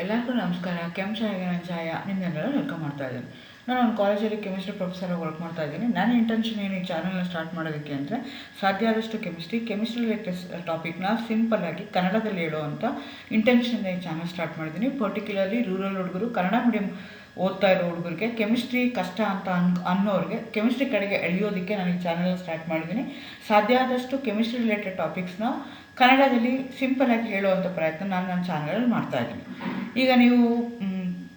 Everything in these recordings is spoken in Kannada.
ಎಲ್ಲರಿಗೂ ನಮಸ್ಕಾರ. ಕೆಂಚಾಯಿಗೆ ನಾನು ಛಾಯಾ ನಿಮ್ಮೆಲ್ಲರೂ ವೆಲ್ಕಮ್ ಮಾಡ್ತಾ ಇದ್ದೀನಿ. ನಾನು ಒಂದು ಕಾಲೇಜಲ್ಲಿ ಕೆಮಿಸ್ಟ್ರಿ ಪ್ರೊಫೆಸರಾಗಿ ವರ್ಕ್ ಮಾಡ್ತಾ ಇದ್ದೀನಿ. ನನ್ನ ಇಂಟೆನ್ಷನ್ ಏನು ಈ ಚಾನಲ್ನ ಸ್ಟಾರ್ಟ್ ಮಾಡೋದಕ್ಕೆ ಅಂದರೆ, ಸಾಧ್ಯ ಆದಷ್ಟು ಕೆಮಿಸ್ಟ್ರಿ ರಿಲೇಟೆಡ್ ಟಾಪಿಕ್ನ ಸಿಂಪಲ್ಲಾಗಿ ಕನ್ನಡದಲ್ಲಿ ಹೇಳುವಂಥ ಇಂಟೆನ್ಷನ್ ಈ ಚಾನಲ್ ಸ್ಟಾರ್ಟ್ ಮಾಡಿದ್ದೀನಿ. ಪರ್ಟಿಕ್ಯುಲರ್ಲಿ ರೂರಲ್ ಹುಡುಗರು, ಕನ್ನಡ ಮೀಡಿಯಂ ಓದ್ತಾ ಇರೋ ಹುಡುಗರಿಗೆ, ಕೆಮಿಸ್ಟ್ರಿ ಕಷ್ಟ ಅಂತ ಅನ್ನೋರಿಗೆ ಕೆಮಿಸ್ಟ್ರಿ ಕಡೆಗೆ ಎಳೆಯೋದಕ್ಕೆ ನಾನು ಈ ಚಾನಲ್ ಸ್ಟಾರ್ಟ್ ಮಾಡಿದ್ದೀನಿ. ಸಾಧ್ಯ ಆದಷ್ಟು ಕೆಮಿಸ್ಟ್ರಿ ರಿಲೇಟೆಡ್ ಟಾಪಿಕ್ಸ್ನ ಕನ್ನಡದಲ್ಲಿ ಸಿಂಪಲ್ಲಾಗಿ ಹೇಳುವಂಥ ಪ್ರಯತ್ನ ನಾನು ನನ್ನ ಚಾನಲಲ್ಲಿ ಮಾಡ್ತಾಯಿದ್ದೀನಿ. ಈಗ ನೀವು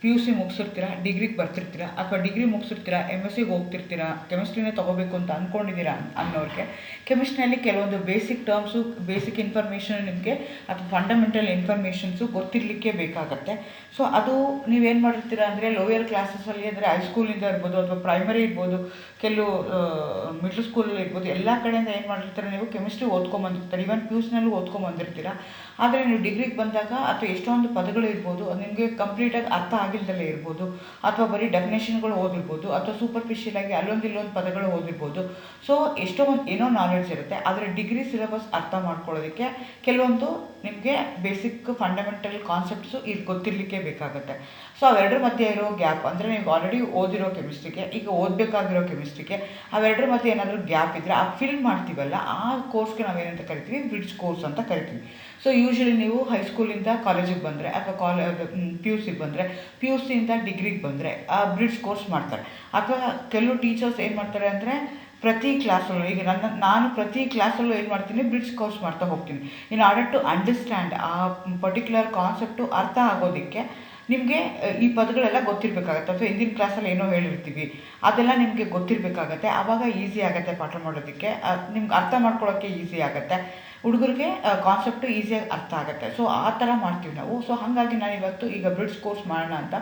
PUC ಮುಗಿಸಿರ್ತೀರ, ಡಿಗ್ರಿಗೆ ಬರ್ತಿರ್ತೀರ, ಅಥವಾ ಡಿಗ್ರಿ ಮುಗಿಸಿರ್ತೀರ, MSc ಹೋಗ್ತಿರ್ತೀರ, ಕೆಮಿಸ್ಟ್ರಿನೇ ತೊಗೋಬೇಕು ಅಂತ ಅಂದ್ಕೊಂಡಿದ್ದೀರಾ ಅನ್ನೋರಿಗೆ ಕೆಮಿಸ್ಟ್ರಿಯಲ್ಲಿ ಕೆಲವೊಂದು ಬೇಸಿಕ್ ಟರ್ಮ್ಸು, ಬೇಸಿಕ್ ಇನ್ಫಾರ್ಮೇಷನ್ ನಿಮಗೆ ಅಥವಾ ಫಂಡಮೆಂಟಲ್ ಇನ್ಫಾರ್ಮೇಷನ್ಸು ಗೊತ್ತಿರಲಿಕ್ಕೆ ಬೇಕಾಗತ್ತೆ. ಸೊ ಅದು ನೀವೇನು ಮಾಡಿರ್ತೀರ ಅಂದರೆ, ಲೋಯರ್ ಕ್ಲಾಸಸಲ್ಲಿ ಅಂದರೆ ಹೈಸ್ಕೂಲಿಂದ ಇರ್ಬೋದು ಅಥವಾ ಪ್ರೈಮರಿ ಇರ್ಬೋದು, ಕೆಲವು ಮಿಡ್ಲ್ ಸ್ಕೂಲಲ್ಲಿ ಇರ್ಬೋದು, ಎಲ್ಲ ಕಡೆಯಿಂದ ಏನು ಮಾಡಿರ್ತಾರೆ, ನೀವು ಕೆಮಿಸ್ಟ್ರಿ ಓದ್ಕೊಂಬಂದಿರ್ತಾರೆ. ಈವನ್ PUCನಲ್ಲೂ ಓದ್ಕೊಂಬಂದಿರ್ತೀರ. ಆದರೆ ನೀವು ಡಿಗ್ರಿಗೆ ಬಂದಾಗ ಅಥವಾ ಎಷ್ಟೊಂದು ಪದಗಳು ಇರ್ಬೋದು, ನಿಮಗೆ ಕಂಪ್ಲೀಟಾಗಿ ಅರ್ಥ ಆಗಿಲ್ದಲೇ ಇರ್ಬೋದು, ಅಥವಾ ಬರೀ ಡೆಫಿನೇಷನ್ಗಳು ಓದಿರ್ಬೋದು, ಅಥವಾ ಸೂಪರ್ಫಿಷಿಯಲಾಗಿ ಇಲ್ಲೊಂದು ಪದಗಳು ಓದಿರ್ಬೋದು. ಸೊ ಏನೋ ನಾಲೆಡ್ಜ್ ಇರುತ್ತೆ. ಆದರೆ ಡಿಗ್ರಿ ಸಿಲೆಬಸ್ ಅರ್ಥ ಮಾಡ್ಕೊಳ್ಳೋದಕ್ಕೆ ಕೆಲವೊಂದು ನಿಮಗೆ ಬೇಸಿಕ್ ಫಂಡಮೆಂಟಲ್ ಕಾನ್ಸೆಪ್ಟ್ಸು ಗೊತ್ತಿರಲಿಕ್ಕೆ ಬೇಕಾಗುತ್ತೆ. ಸೊ ಅವೆರಡರ ಮಧ್ಯೆ ಇರೋ ಗ್ಯಾಪ್ ಅಂದರೆ, ನೀವು ಆಲ್ರೆಡಿ ಓದಿರೋ ಕೆಮಿಸ್ಟ್ರಿಗೆ, ಈಗ ಓದಬೇಕಾಗಿರೋ ಕೆಮಿಸ್ಟ್ರಿಗೆ, ಅವೆರಡರ ಮಧ್ಯೆ ಏನಾದರೂ ಗ್ಯಾಪ್ ಇದ್ದರೆ ಆ ಫಿಲ್ ಮಾಡ್ತೀವಲ್ಲ, ಆ ಕೋರ್ಸ್ಗೆ ನಾವೇನಂತ ಕರಿತೀವಿ, ಬ್ರಿಡ್ಜ್ ಕೋರ್ಸ್ ಅಂತ ಕರಿತೀವಿ. ಸೊ ಯೂಶ್ವಲಿ ನೀವು ಹೈಸ್ಕೂಲಿಂದ ಕಾಲೇಜಿಗೆ ಬಂದರೆ ಅಥವಾ PUCಗೆ ಬಂದರೆ, PUCಯಿಂದ ಡಿಗ್ರಿಗೆ ಬಂದರೆ ಆ ಬ್ರಿಡ್ಜ್ ಕೋರ್ಸ್ ಮಾಡ್ತಾರೆ. ಅಥವಾ ಕೆಲವು ಟೀಚರ್ಸ್ ಏನು ಮಾಡ್ತಾರೆ ಅಂದರೆ, ಪ್ರತಿ ಕ್ಲಾಸಲ್ಲೂ, ಈಗ ನಾನು ಪ್ರತಿ ಕ್ಲಾಸಲ್ಲೂ ಏನು ಮಾಡ್ತೀನಿ, ಬ್ರಿಡ್ಜ್ ಕೋರ್ಸ್ ಮಾಡ್ತಾ ಹೋಗ್ತೀನಿ. ಇನ್ ಆರ್ಡರ್ ಟು ಅಂಡರ್ಸ್ಟ್ಯಾಂಡ್ ಆ ಪರ್ಟಿಕ್ಯುಲರ್ ಕಾನ್ಸೆಪ್ಟು ಅರ್ಥ ಆಗೋದಕ್ಕೆ ನಿಮಗೆ ಈ ಪದಗಳೆಲ್ಲ ಗೊತ್ತಿರಬೇಕಾಗತ್ತೆ. ಅಥವಾ ಹಿಂದಿನ ಕ್ಲಾಸಲ್ಲಿ ಏನೋ ಹೇಳಿರ್ತೀವಿ, ಅದೆಲ್ಲ ನಿಮಗೆ ಗೊತ್ತಿರಬೇಕಾಗತ್ತೆ. ಆವಾಗ ಈಸಿ ಆಗುತ್ತೆ ಪಾಠ ಮಾಡೋದಕ್ಕೆ, ನಿಮ್ಗೆ ಅರ್ಥ ಮಾಡ್ಕೊಳ್ಳೋಕ್ಕೆ ಈಸಿ ಆಗುತ್ತೆ, ಹುಡುಗರಿಗೆ ಕಾನ್ಸೆಪ್ಟು ಈಸಿಯಾಗಿ ಅರ್ಥ ಆಗುತ್ತೆ. ಸೊ ಆ ಥರ ಮಾಡ್ತೀವಿ ನಾವು. ಸೊ ಹಾಗಾಗಿ ನಾನು ಇವತ್ತು ಈಗ ಬ್ರಿಡ್ಜ್ ಕೋರ್ಸ್ ಮಾಡೋಣ ಅಂತ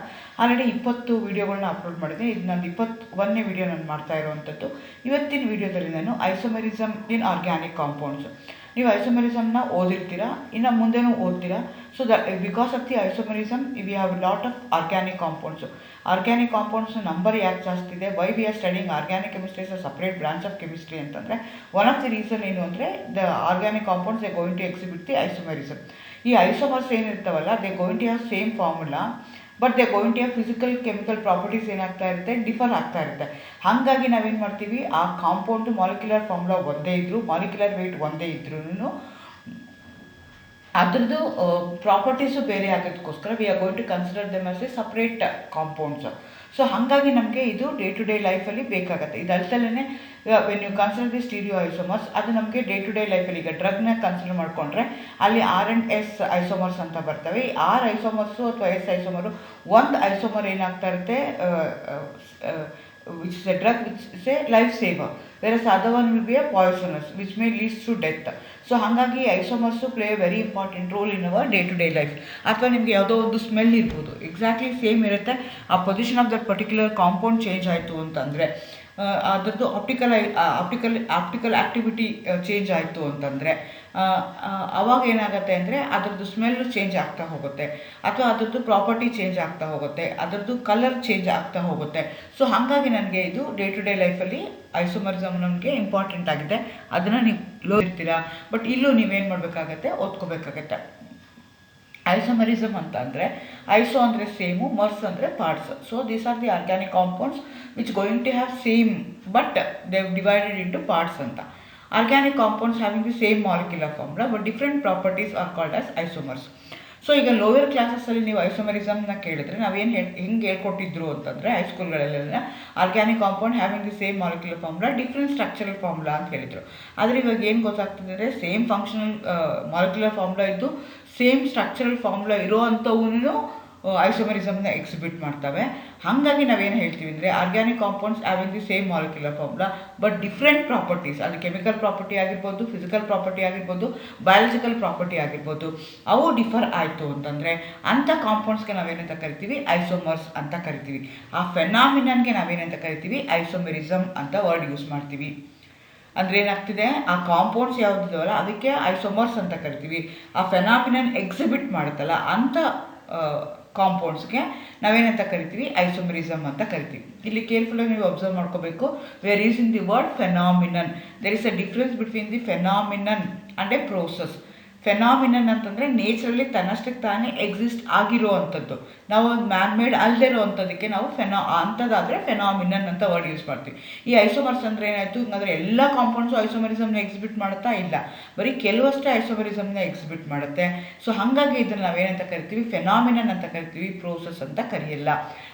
ಆಲ್ರೆಡಿ 20 ವೀಡಿಯೋಗಳನ್ನ ಅಪ್ಲೋಡ್ ಮಾಡಿದ್ದೀನಿ. ಇದು ನಂದು 21ನೇ ವೀಡಿಯೋ ನಾನು ಮಾಡ್ತಾ ಇರೋವಂಥದ್ದು. ಇವತ್ತಿನ ವೀಡಿಯೋದಲ್ಲಿ ನಾನು ಐಸೋಮೆರಿಸಮ್ ಇನ್ ಆರ್ಗ್ಯಾನಿಕ್ ಕಾಂಪೌಂಡ್ಸ್, ನೀವು ಐಸೋಮೆರಿಸಮ್ನ ಓದಿರ್ತೀರ, ಇನ್ನು ಮುಂದೆನೂ ಓದ್ತೀರಾ. So because of the isomerism we have lot of organic compounds. Organic compounds number ಯಾಕೆ ಜಾಸ್ತಿ ಇದೆ, why we are studying organic chemistry is a separate branch of chemistry ಅಂತಂದರೆ, ಒನ್ ಆಫ್ ದಿ ರೀಸನ್ ಏನು ಅಂದರೆ, the organic compounds they going to exhibit the isomerism. ಈ ಐಸೋಮರ್ಸ್ ಏನಿರ್ತಾವಲ್ಲ, they going to have same formula, but they going to have physical chemical properties ಏನಾಗ್ತಾ ಇರುತ್ತೆ, ಡಿಫರ್ ಆಗ್ತಾ ಇರುತ್ತೆ. ಹಾಗಾಗಿ ನಾವೇನು ಮಾಡ್ತೀವಿ, ಆ ಕಾಂಪೌಂಡು ಮಾಲಿಕ್ಯುಲರ್ ಫಾರ್ಮುಲಾ ಒಂದೇ ಇದ್ದರೂ, ಮಾಲಿಕ್ಯುಲರ್ ವೆಯ್ಟ್ ಒಂದೇ ಇದ್ರೂ ಅದರದ್ದು ಪ್ರಾಪರ್ಟೀಸು ಬೇರೆ ಆಗೋದಕ್ಕೋಸ್ಕರ we are going to consider them as a separate compounds. So ಹಾಗಾಗಿ ನಮಗೆ ಇದು ಡೇ ಟು ಡೇ ಲೈಫಲ್ಲಿ ಬೇಕಾಗುತ್ತೆ. ಇದಲ್ದಲೇ when you consider the stereo isomers, ಅದು ನಮಗೆ ಡೇ ಟು ಡೇ ಲೈಫಲ್ಲಿ, ಈಗ ಡ್ರಗ್ನ ಕನ್ಸಿಡರ್ ಮಾಡಿಕೊಂಡ್ರೆ ಅಲ್ಲಿ R&S ಐಸೋಮರ್ಸ್ ಅಂತ ಬರ್ತವೆ. ಈ R ಐಸೋಮರ್ಸು ಅಥವಾ S ಐಸೋಮರು, ಒಂದು ಐಸೋಮರ್ ಏನಾಗ್ತಾ ಇರುತ್ತೆ, which is a drug which is a life saver, whereas other one will be a poisonous which may leads to death. So ಹಾಗಾಗಿ isomers play a very important role in our day to day life. ಅಥವಾ ನಿಮಗೆ ಯಾವುದೋ ಒಂದು ಸ್ಮೆಲ್ ಇರ್ಬೋದು, ಎಕ್ಸಾಕ್ಟ್ಲಿ ಸೇಮ್ ಇರುತ್ತೆ, ಆ position of that particular compound change ಆಯಿತು ಅಂತಂದರೆ, ಅದರದ್ದು ಆಪ್ಟಿಕಲ್ ಆ್ಯಕ್ಟಿವಿಟಿ ಚೇಂಜ್ ಆಯಿತು ಅಂತಂದರೆ, ಅವಾಗ ಏನಾಗುತ್ತೆ ಅಂದರೆ ಅದರದ್ದು ಸ್ಮೆಲ್ಲು ಚೇಂಜ್ ಆಗ್ತಾ ಹೋಗುತ್ತೆ, ಅಥವಾ ಅದರದ್ದು ಪ್ರಾಪರ್ಟಿ ಚೇಂಜ್ ಆಗ್ತಾ ಹೋಗುತ್ತೆ, ಅದರದ್ದು ಕಲರ್ ಚೇಂಜ್ ಆಗ್ತಾ ಹೋಗುತ್ತೆ. ಸೊ ಹಾಗಾಗಿ ನನಗೆ ಇದು ಡೇ ಟು ಡೇ ಲೈಫಲ್ಲಿ ಐಸೋಮರಿಸಮ್ ನಮಗೆ ಇಂಪಾರ್ಟೆಂಟ್ ಆಗಿದೆ. ಅದನ್ನು ನೀವು ಇರ್ತೀರಾ, ಬಟ್ ಇಲ್ಲೂ ನೀವೇನು ಮಾಡಬೇಕಾಗತ್ತೆ, ಓದ್ಕೋಬೇಕಾಗತ್ತೆ. ಐಸೋಮರಿಸಮ್ ಅಂತ ಅಂದರೆ, ಐಸೋ ಅಂದರೆ ಸೇಮು, ಮರ್ಸ್ ಅಂದರೆ parts. So these are the organic compounds which going to have same but they have divided into parts ಅಂತ. Organic compounds having the same molecular formula but different properties are called as isomers. So ಈಗ ಲೋಯರ್ ಕ್ಲಾಸಸ್ಸಲ್ಲಿ ನೀವು ಐಸೋಮರಿಸಮ್ನ ಕೇಳಿದ್ರೆ ನಾವೇನು ಹೆಂಗೆ ಹೇಳ್ಕೊಟ್ಟಿದ್ರು ಅಂತಂದರೆ, ಹೈಸ್ಕೂಲ್ಗಳಲ್ಲೆಲ್ಲ organic compound having the same molecular formula, different structural formula ಅಂತ ಹೇಳಿದರು. ಆದರೆ ಇವಾಗ ಏನು ಗೊತ್ತಾಗ್ತದೆ ಅಂದರೆ, ಸೇಮ್ ಫಂಕ್ಷನಲ್ ಮಾಲಿಕ್ಯುಲರ್ ಫಾರ್ಮುಲಾ ಇದ್ದು ಸೇಮ್ ಸ್ಟ್ರಕ್ಚರಲ್ ಫಾರ್ಮುಲಾ ಇರೋ ಅಂಥವೂ ಐಸೋಮರಿಸಮ್ನ ಎಕ್ಸಿಬಿಟ್ ಮಾಡ್ತವೆ. ಹಾಗಾಗಿ ನಾವೇನು ಹೇಳ್ತೀವಿ ಅಂದರೆ, organic compounds having the same molecular formula but different properties, ಅದು ಕೆಮಿಕಲ್ ಪ್ರಾಪರ್ಟಿ ಆಗಿರ್ಬೋದು, ಫಿಸಿಕಲ್ ಪ್ರಾಪರ್ಟಿ ಆಗಿರ್ಬೋದು, ಬಯಾಲಜಿಕಲ್ ಪ್ರಾಪರ್ಟಿ ಆಗಿರ್ಬೋದು, ಅವು ಡಿಫರ್ ಆಯಿತು ಅಂತಂದರೆ ಅಂಥ ಕಾಂಪೌಂಡ್ಸ್ಗೆ ನಾವೇನಂತ ಕರಿತೀವಿ, ಐಸೋಮರ್ಸ್ ಅಂತ ಕರಿತೀವಿ. ಆ ಫೆನಾಮಿನನ್ಗೆ ನಾವೇನಂತ ಕರಿತೀವಿ, ಐಸೋಮೆರಿಸಮ್ ಅಂತ ವರ್ಡ್ ಯೂಸ್ ಮಾಡ್ತೀವಿ. ಅಂದರೆ ಏನಾಗ್ತಿದೆ, ಆ ಕಾಂಪೌಂಡ್ಸ್ ಯಾವುದಿದಾವಲ್ಲ ಅದಕ್ಕೆ ಐಸೋಮರ್ಸ್ ಅಂತ ಕರಿತೀವಿ. ಆ ಫೆನಾಮಿನನ್ ಎಕ್ಸಿಬಿಟ್ ಮಾಡುತ್ತಲ್ಲ ಅಂಥ ಕಾಂಪೌಂಡ್ಸ್ಗೆ ನಾವೇನಂತ ಕರಿತೀವಿ, ಐಸೋಮರಿಸಮ್ ಅಂತ ಕರಿತೀವಿ. ಇಲ್ಲಿ ಕೇರ್ಫುಲ್ಲಾಗಿ ನೀವು ಅಬ್ಸರ್ವ್ ಮಾಡ್ಕೋಬೇಕು, where is in the word phenomenon, there is a difference between the phenomenon and a process. Phenomenon ಅಂತಂದರೆ ನೇಚರಲ್ಲಿ ತನ್ನಷ್ಟಕ್ಕೆ ತಾನೇ ಎಕ್ಸಿಸ್ಟ್ ಆಗಿರೋ ಅಂಥದ್ದು. ನಾವು ಮ್ಯಾನ್ ಮೇಡ್ ಅಲ್ಲದೆ ಇರೋ ಅಂಥದ್ದಕ್ಕೆ ನಾವು ಅಂಥದ್ದಾದರೆ ಫೆನಾಮಿನನ್ ಅಂತ ವರ್ಡ್ ಯೂಸ್ ಮಾಡ್ತೀವಿ. ಈ ಐಸೋಮರ್ಸ್ ಅಂದರೆ ಏನಾಯಿತು ಅಂದರೆ ಎಲ್ಲ ಕಾಂಪೌಂಡ್ಸು ಐಸೋಮರಿಸಮ್ನ ಎಕ್ಸಿಬಿಟ್ ಮಾಡುತ್ತಾ ಇಲ್ಲ, ಬರೀ ಕೆಲವಷ್ಟೇ ಐಸೋಮರಿಸಮ್ನ ಎಕ್ಸಿಬಿಟ್ ಮಾಡುತ್ತೆ. ಸೊ ಹಾಗಾಗಿ ಇದನ್ನು ನಾವೇನಂತ ಕರಿತೀವಿ, ಫೆನಾಮಿನನ್ ಅಂತ ಕರಿತೀವಿ, ಪ್ರೋಸೆಸ್ ಅಂತ ಕರೆಯಲ್ಲ.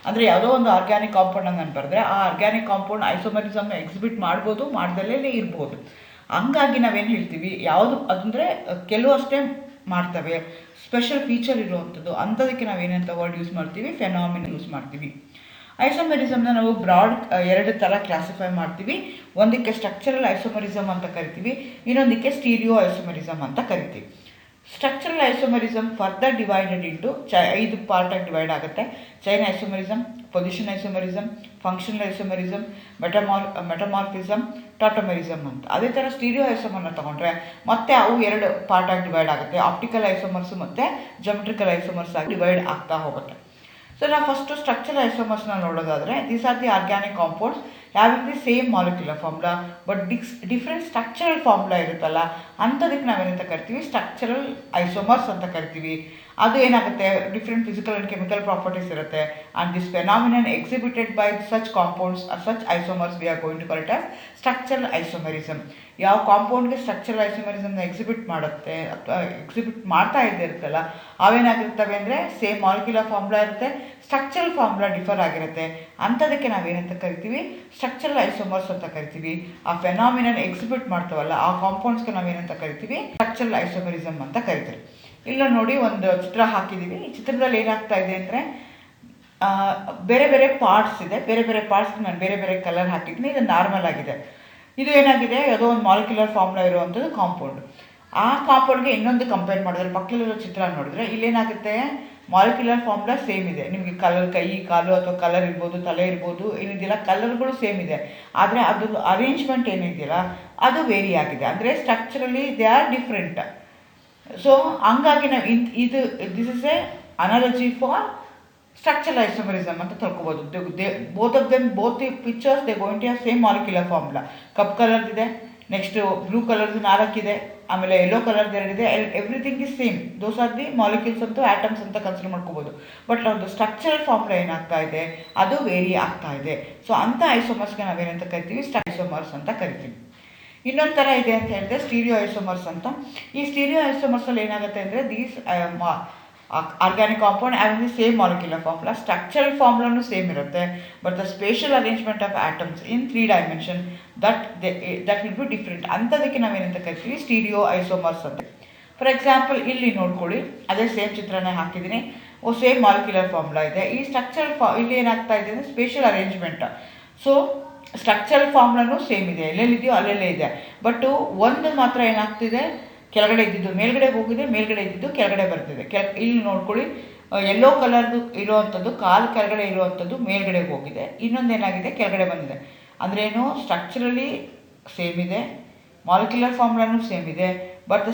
ಅಂದರೆ ಯಾವುದೋ ಒಂದು ಆರ್ಗ್ಯಾನಿಕ್ ಕಾಂಪೌಂಡ್ ನಾನು ಬರೆದ್ರೆ ಆ ಆರ್ಗ್ಯಾನಿಕ್ ಕಾಂಪೌಂಡ್ ಐಸೋಮರಿಸಮ್ನ ಎಕ್ಸಿಬಿಟ್ ಮಾಡ್ಬೋದು, ಮಾಡ್ದಲ್ಲೇ ಇರ್ಬೋದು. ಹಂಗಾಗಿ ನಾವೇನು ಹೇಳ್ತೀವಿ, ಯಾವುದು ಅದಂದರೆ ಕೆಲವಷ್ಟೇ ಮಾಡ್ತವೆ, ಸ್ಪೆಷಲ್ ಫೀಚರ್ ಇರುವಂಥದ್ದು, ಅಂಥದಕ್ಕೆ ನಾವೇನಂತ ವರ್ಡ್ ಯೂಸ್ ಮಾಡ್ತೀವಿ, ಫೆನಾಮಿನನ್ ಯೂಸ್ ಮಾಡ್ತೀವಿ. ಐಸೋಮರಿಸಮ್ನ ನಾವು ಬ್ರಾಡ್ 2 ಥರ ಕ್ಲಾಸಿಫೈ ಮಾಡ್ತೀವಿ. ಒಂದಕ್ಕೆ ಸ್ಟ್ರಕ್ಚರಲ್ ಐಸೋಮರಿಸಮ್ ಅಂತ ಕರಿತೀವಿ, ಇನ್ನೊಂದಕ್ಕೆ ಸ್ಟೀರಿಯೋ ಐಸೋಮರಿಸಮ್ ಅಂತ ಕರಿತೀವಿ. Structural isomerism further divided into 5 ಪಾರ್ಟಾಗಿ ಡಿವೈಡ್ ಆಗುತ್ತೆ. Chain isomerism, position isomerism, functional isomerism, metamerism, tautomerism ಅಂತ. ಅದೇ ಥರ ಸ್ಟೀರಿಯೋ ಐಸೋಮರ್ನ ತೊಗೊಂಡ್ರೆ ಮತ್ತೆ ಅವು 2 ಪಾರ್ಟಾಗಿ ಡಿವೈಡ್ ಆಗುತ್ತೆ. ಆಪ್ಟಿಕಲ್ ಐಸೋಮರ್ಸ್ ಮತ್ತು ಜೊಮೆಟ್ರಿಕಲ್ ಐಸೋಮರ್ಸ್ ಆಗಿ ಡಿವೈಡ್ ಆಗ್ತಾ ಹೋಗುತ್ತೆ. ಸೊ ನಾವು ಫಸ್ಟು ಸ್ಟ್ರಕ್ಚರಲ್ ಐಸೋಮರ್ಸ್ನ ನೋಡೋದಾದರೆ, these are the organic compounds having the same molecular formula but different structural formula ಇರುತ್ತಲ್ಲ, ಅಂಥದಕ್ಕೆ ನಾವೇನಂತ ಕರಿತೀವಿ, ಸ್ಟ್ರಕ್ಚರಲ್ ಐಸೋಮರ್ಸ್ ಅಂತ ಕರಿತೀವಿ. ಅದು ಏನಾಗುತ್ತೆ, different physical and chemical properties ಇರುತ್ತೆ. And this phenomenon exhibited by such compounds such isomers we are going to call it as structural isomerism. ಯಾವ ಕಾಂಪೌಂಡ್ಗೆ ಸ್ಟ್ರಕ್ಚರಲ್ ಐಸೋಮರಿಸಮ್ನ ಎಕ್ಸಿಬಿಟ್ ಮಾಡುತ್ತೆ ಅಥವಾ ಎಕ್ಸಿಬಿಟ್ ಮಾಡ್ತಾ ಇರುತ್ತಲ್ಲ, ಅವೇನಾಗಿರ್ತವೆ ಅಂದರೆ ಸೇಮ್ ಮಾಲಿಕ್ಯುಲರ್ ಫಾರ್ಮುಲಾ ಇರುತ್ತೆ, ಸ್ಟ್ರಕ್ಚರಲ್ ಫಾರ್ಮುಲಾ ಡಿಫರ್ ಆಗಿರುತ್ತೆ. ಅಂಥದಕ್ಕೆ ನಾವೇನಂತ ಕರಿತೀವಿ, ಸ್ಟ್ರಕ್ಚರಲ್ ಐಸೋಮರ್ಸ್ ಅಂತ ಕರಿತೀವಿ. ಆ ಫೆನಾಮಿನನ್ ಎಕ್ಸಿಬಿಟ್ ಮಾಡ್ತಾವಲ್ಲ ಆ ಕಾಂಪೌಂಡ್ಸ್ಗೆ ನಾವೇನಂತ ಕರಿತೀವಿ, ಸ್ಟ್ರಕ್ಚರಲ್ ಐಸೋಮರಿಸಮ್ ಅಂತ ಕರಿತೀವಿ. ಇಲ್ಲ ನೋಡಿ, ಒಂದು ಚಿತ್ರ ಹಾಕಿದ್ದೀವಿ. ಈ ಚಿತ್ರದಲ್ಲಿ ಏನಾಗ್ತಾ ಇದೆ ಅಂದರೆ, ಬೇರೆ ಬೇರೆ ಪಾರ್ಟ್ಸ್ ಇದೆ, ಬೇರೆ ಬೇರೆ ಪಾರ್ಟ್ಸ್ಗೆ ನಾನು ಬೇರೆ ಬೇರೆ ಕಲರ್ ಹಾಕಿದ್ದೀನಿ. ಇದು ನಾರ್ಮಲ್ ಆಗಿದೆ. ಇದು ಏನಾಗಿದೆ, ಯಾವುದೋ ಒಂದು ಮಾಲಿಕ್ಯುಲರ್ ಫಾರ್ಮುಲಾ ಇರುವಂಥದ್ದು ಕಾಂಪೌಂಡ್. ಆ ಕಾಂಪೌಂಡ್ಗೆ ಇನ್ನೊಂದು ಕಂಪೇರ್ ಮಾಡಿದ್ರೆ, ಪಕ್ಕದಲ್ಲಿರೋ ಚಿತ್ರ ನೋಡಿದ್ರೆ ಇಲ್ಲೇನಾಗುತ್ತೆ, ಮಾಲಿಕ್ಯುಲರ್ ಫಾರ್ಮುಲಾ ಸೇಮ್ ಇದೆ. ನಿಮಗೆ ಕಲರ್, ಕೈ, ಕಾಲು ಅಥವಾ ಕಲರ್ ಇರ್ಬೋದು, ತಲೆ ಇರ್ಬೋದು, ಏನಿದೆಯಲ್ಲ ಕಲರ್ಗಳು ಸೇಮ್ ಇದೆ. ಆದರೆ ಅದು ಅರೇಂಜ್ಮೆಂಟ್ ಏನಿದೆಯಲ್ಲ ಅದು ವೇರಿ ಆಗಿದೆ. ಅಂದರೆ structurally they are different. So ಹಂಗಾಗಿ ನಾವು this is a analogy for structural isomerism ಅಂತ ತಿಳ್ಕೊಬೋದು. Both the pictures they going to have same molecular formula. Cup ಕಲರ್ದಿದೆ, ನೆಕ್ಸ್ಟ್ ಬ್ಲೂ ಕಲರ್ದು 4 ಇದೆ, ಆಮೇಲೆ ಯೆಲ್ಲೋ ಕಲರ್ದು 2 ಇದೆ. Everything is same. Those are the molecules ಅಂತ ಆಟಮ್ಸ್ ಅಂತ ಕನ್ಸಿಡರ್ ಮಾಡ್ಕೋಬೋದು. ಬಟ್ ಒಂದು ಸ್ಟ್ರಕ್ಚರಲ್ ಫಾರ್ಮುಲಾ ಏನಾಗ್ತಾ ಇದೆ, ಅದು ವೇರಿ ಆಗ್ತಾ ಇದೆ. ಸೊ ಅಂಥ ಐಸೋಮರ್ಸ್ಗೆ ನಾವೇನಂತ ಕರಿತೀವಿ, ಐಸೋಮರ್ಸ್ ಅಂತ ಕರಿತೀವಿ. ಇನ್ನೊಂದು ಥರ ಇದೆ ಅಂತ ಹೇಳಿದ್ರೆ ಸ್ಟೀರಿಯೋ ಐಸೋಮರ್ಸ್ ಅಂತ. ಈ ಸ್ಟೀರಿಯೋ ಐಸೋಮರ್ಸಲ್ಲಿ ಏನಾಗುತ್ತೆ ಅಂದರೆ, these organic compound having the same molecular formula, structural ಫಾರ್ಮುಲಾನು ಸೇಮ್ ಇರುತ್ತೆ, but the spatial arrangement of atoms in 3 dimension that will be different. ಅಂಥದಕ್ಕೆ ನಾವೇನಂತ ಕರಿತೀವಿ, ಸ್ಟೀರಿಯೋ ಐಸೋಮರ್ಸ್ ಅಂತ. ಫಾರ್ ಎಕ್ಸಾಂಪಲ್ ಇಲ್ಲಿ ನೋಡ್ಕೊಳ್ಳಿ, ಅದೇ ಸೇಮ್ ಚಿತ್ರನೇ ಹಾಕಿದ್ದೀನಿ. ಸೇಮ್ ಮಾಲಿಕ್ಯುಲರ್ ಫಾರ್ಮುಲಾ ಇದೆ. ಈ ಸ್ಟ್ರಕ್ಚರಲ್ ಇಲ್ಲಿ ಏನಾಗ್ತಾ ಇದೆ ಅಂದರೆ ಸ್ಪೇಷಲ್ ಅರೇಂಜ್ಮೆಂಟ್. ಸೊ ಸ್ಟ್ರಕ್ಚರಲ್ ಫಾರ್ಮುಲಾನು ಸೇಮ್ ಇದೆ, ಎಲ್ಲೆಲ್ಲಿದೆಯೋ ಅಲ್ಲೆಲ್ಲೇ ಇದೆ. ಬಟ್ ಒಂದು ಮಾತ್ರ ಏನಾಗ್ತಿದೆ, ಕೆಳಗಡೆ ಇದ್ದಿದ್ದು ಮೇಲ್ಗಡೆ ಹೋಗಿದೆ, ಮೇಲ್ಗಡೆ ಇದ್ದಿದ್ದು ಕೆಳಗಡೆ ಬರ್ತಿದೆ. ಇಲ್ಲಿ ನೋಡ್ಕೊಳ್ಳಿ, ಯೆಲ್ಲೋ ಕಲರ್ದು ಇರುವಂಥದ್ದು ಕಾಲು ಕೆಳಗಡೆ ಇರುವಂಥದ್ದು ಮೇಲ್ಗಡೆ ಹೋಗಿದೆ, ಇನ್ನೊಂದೇನಾಗಿದೆ ಕೆಳಗಡೆ ಬಂದಿದೆ. ಅಂದ್ರೇನು, ಸ್ಟ್ರಕ್ಚರಲಿ ಸೇಮ್ ಇದೆ, ಮಾಲಿಕ್ಯುಲರ್ ಫಾರ್ಮುಲಾನು ಸೇಮ್ ಇದೆ, but the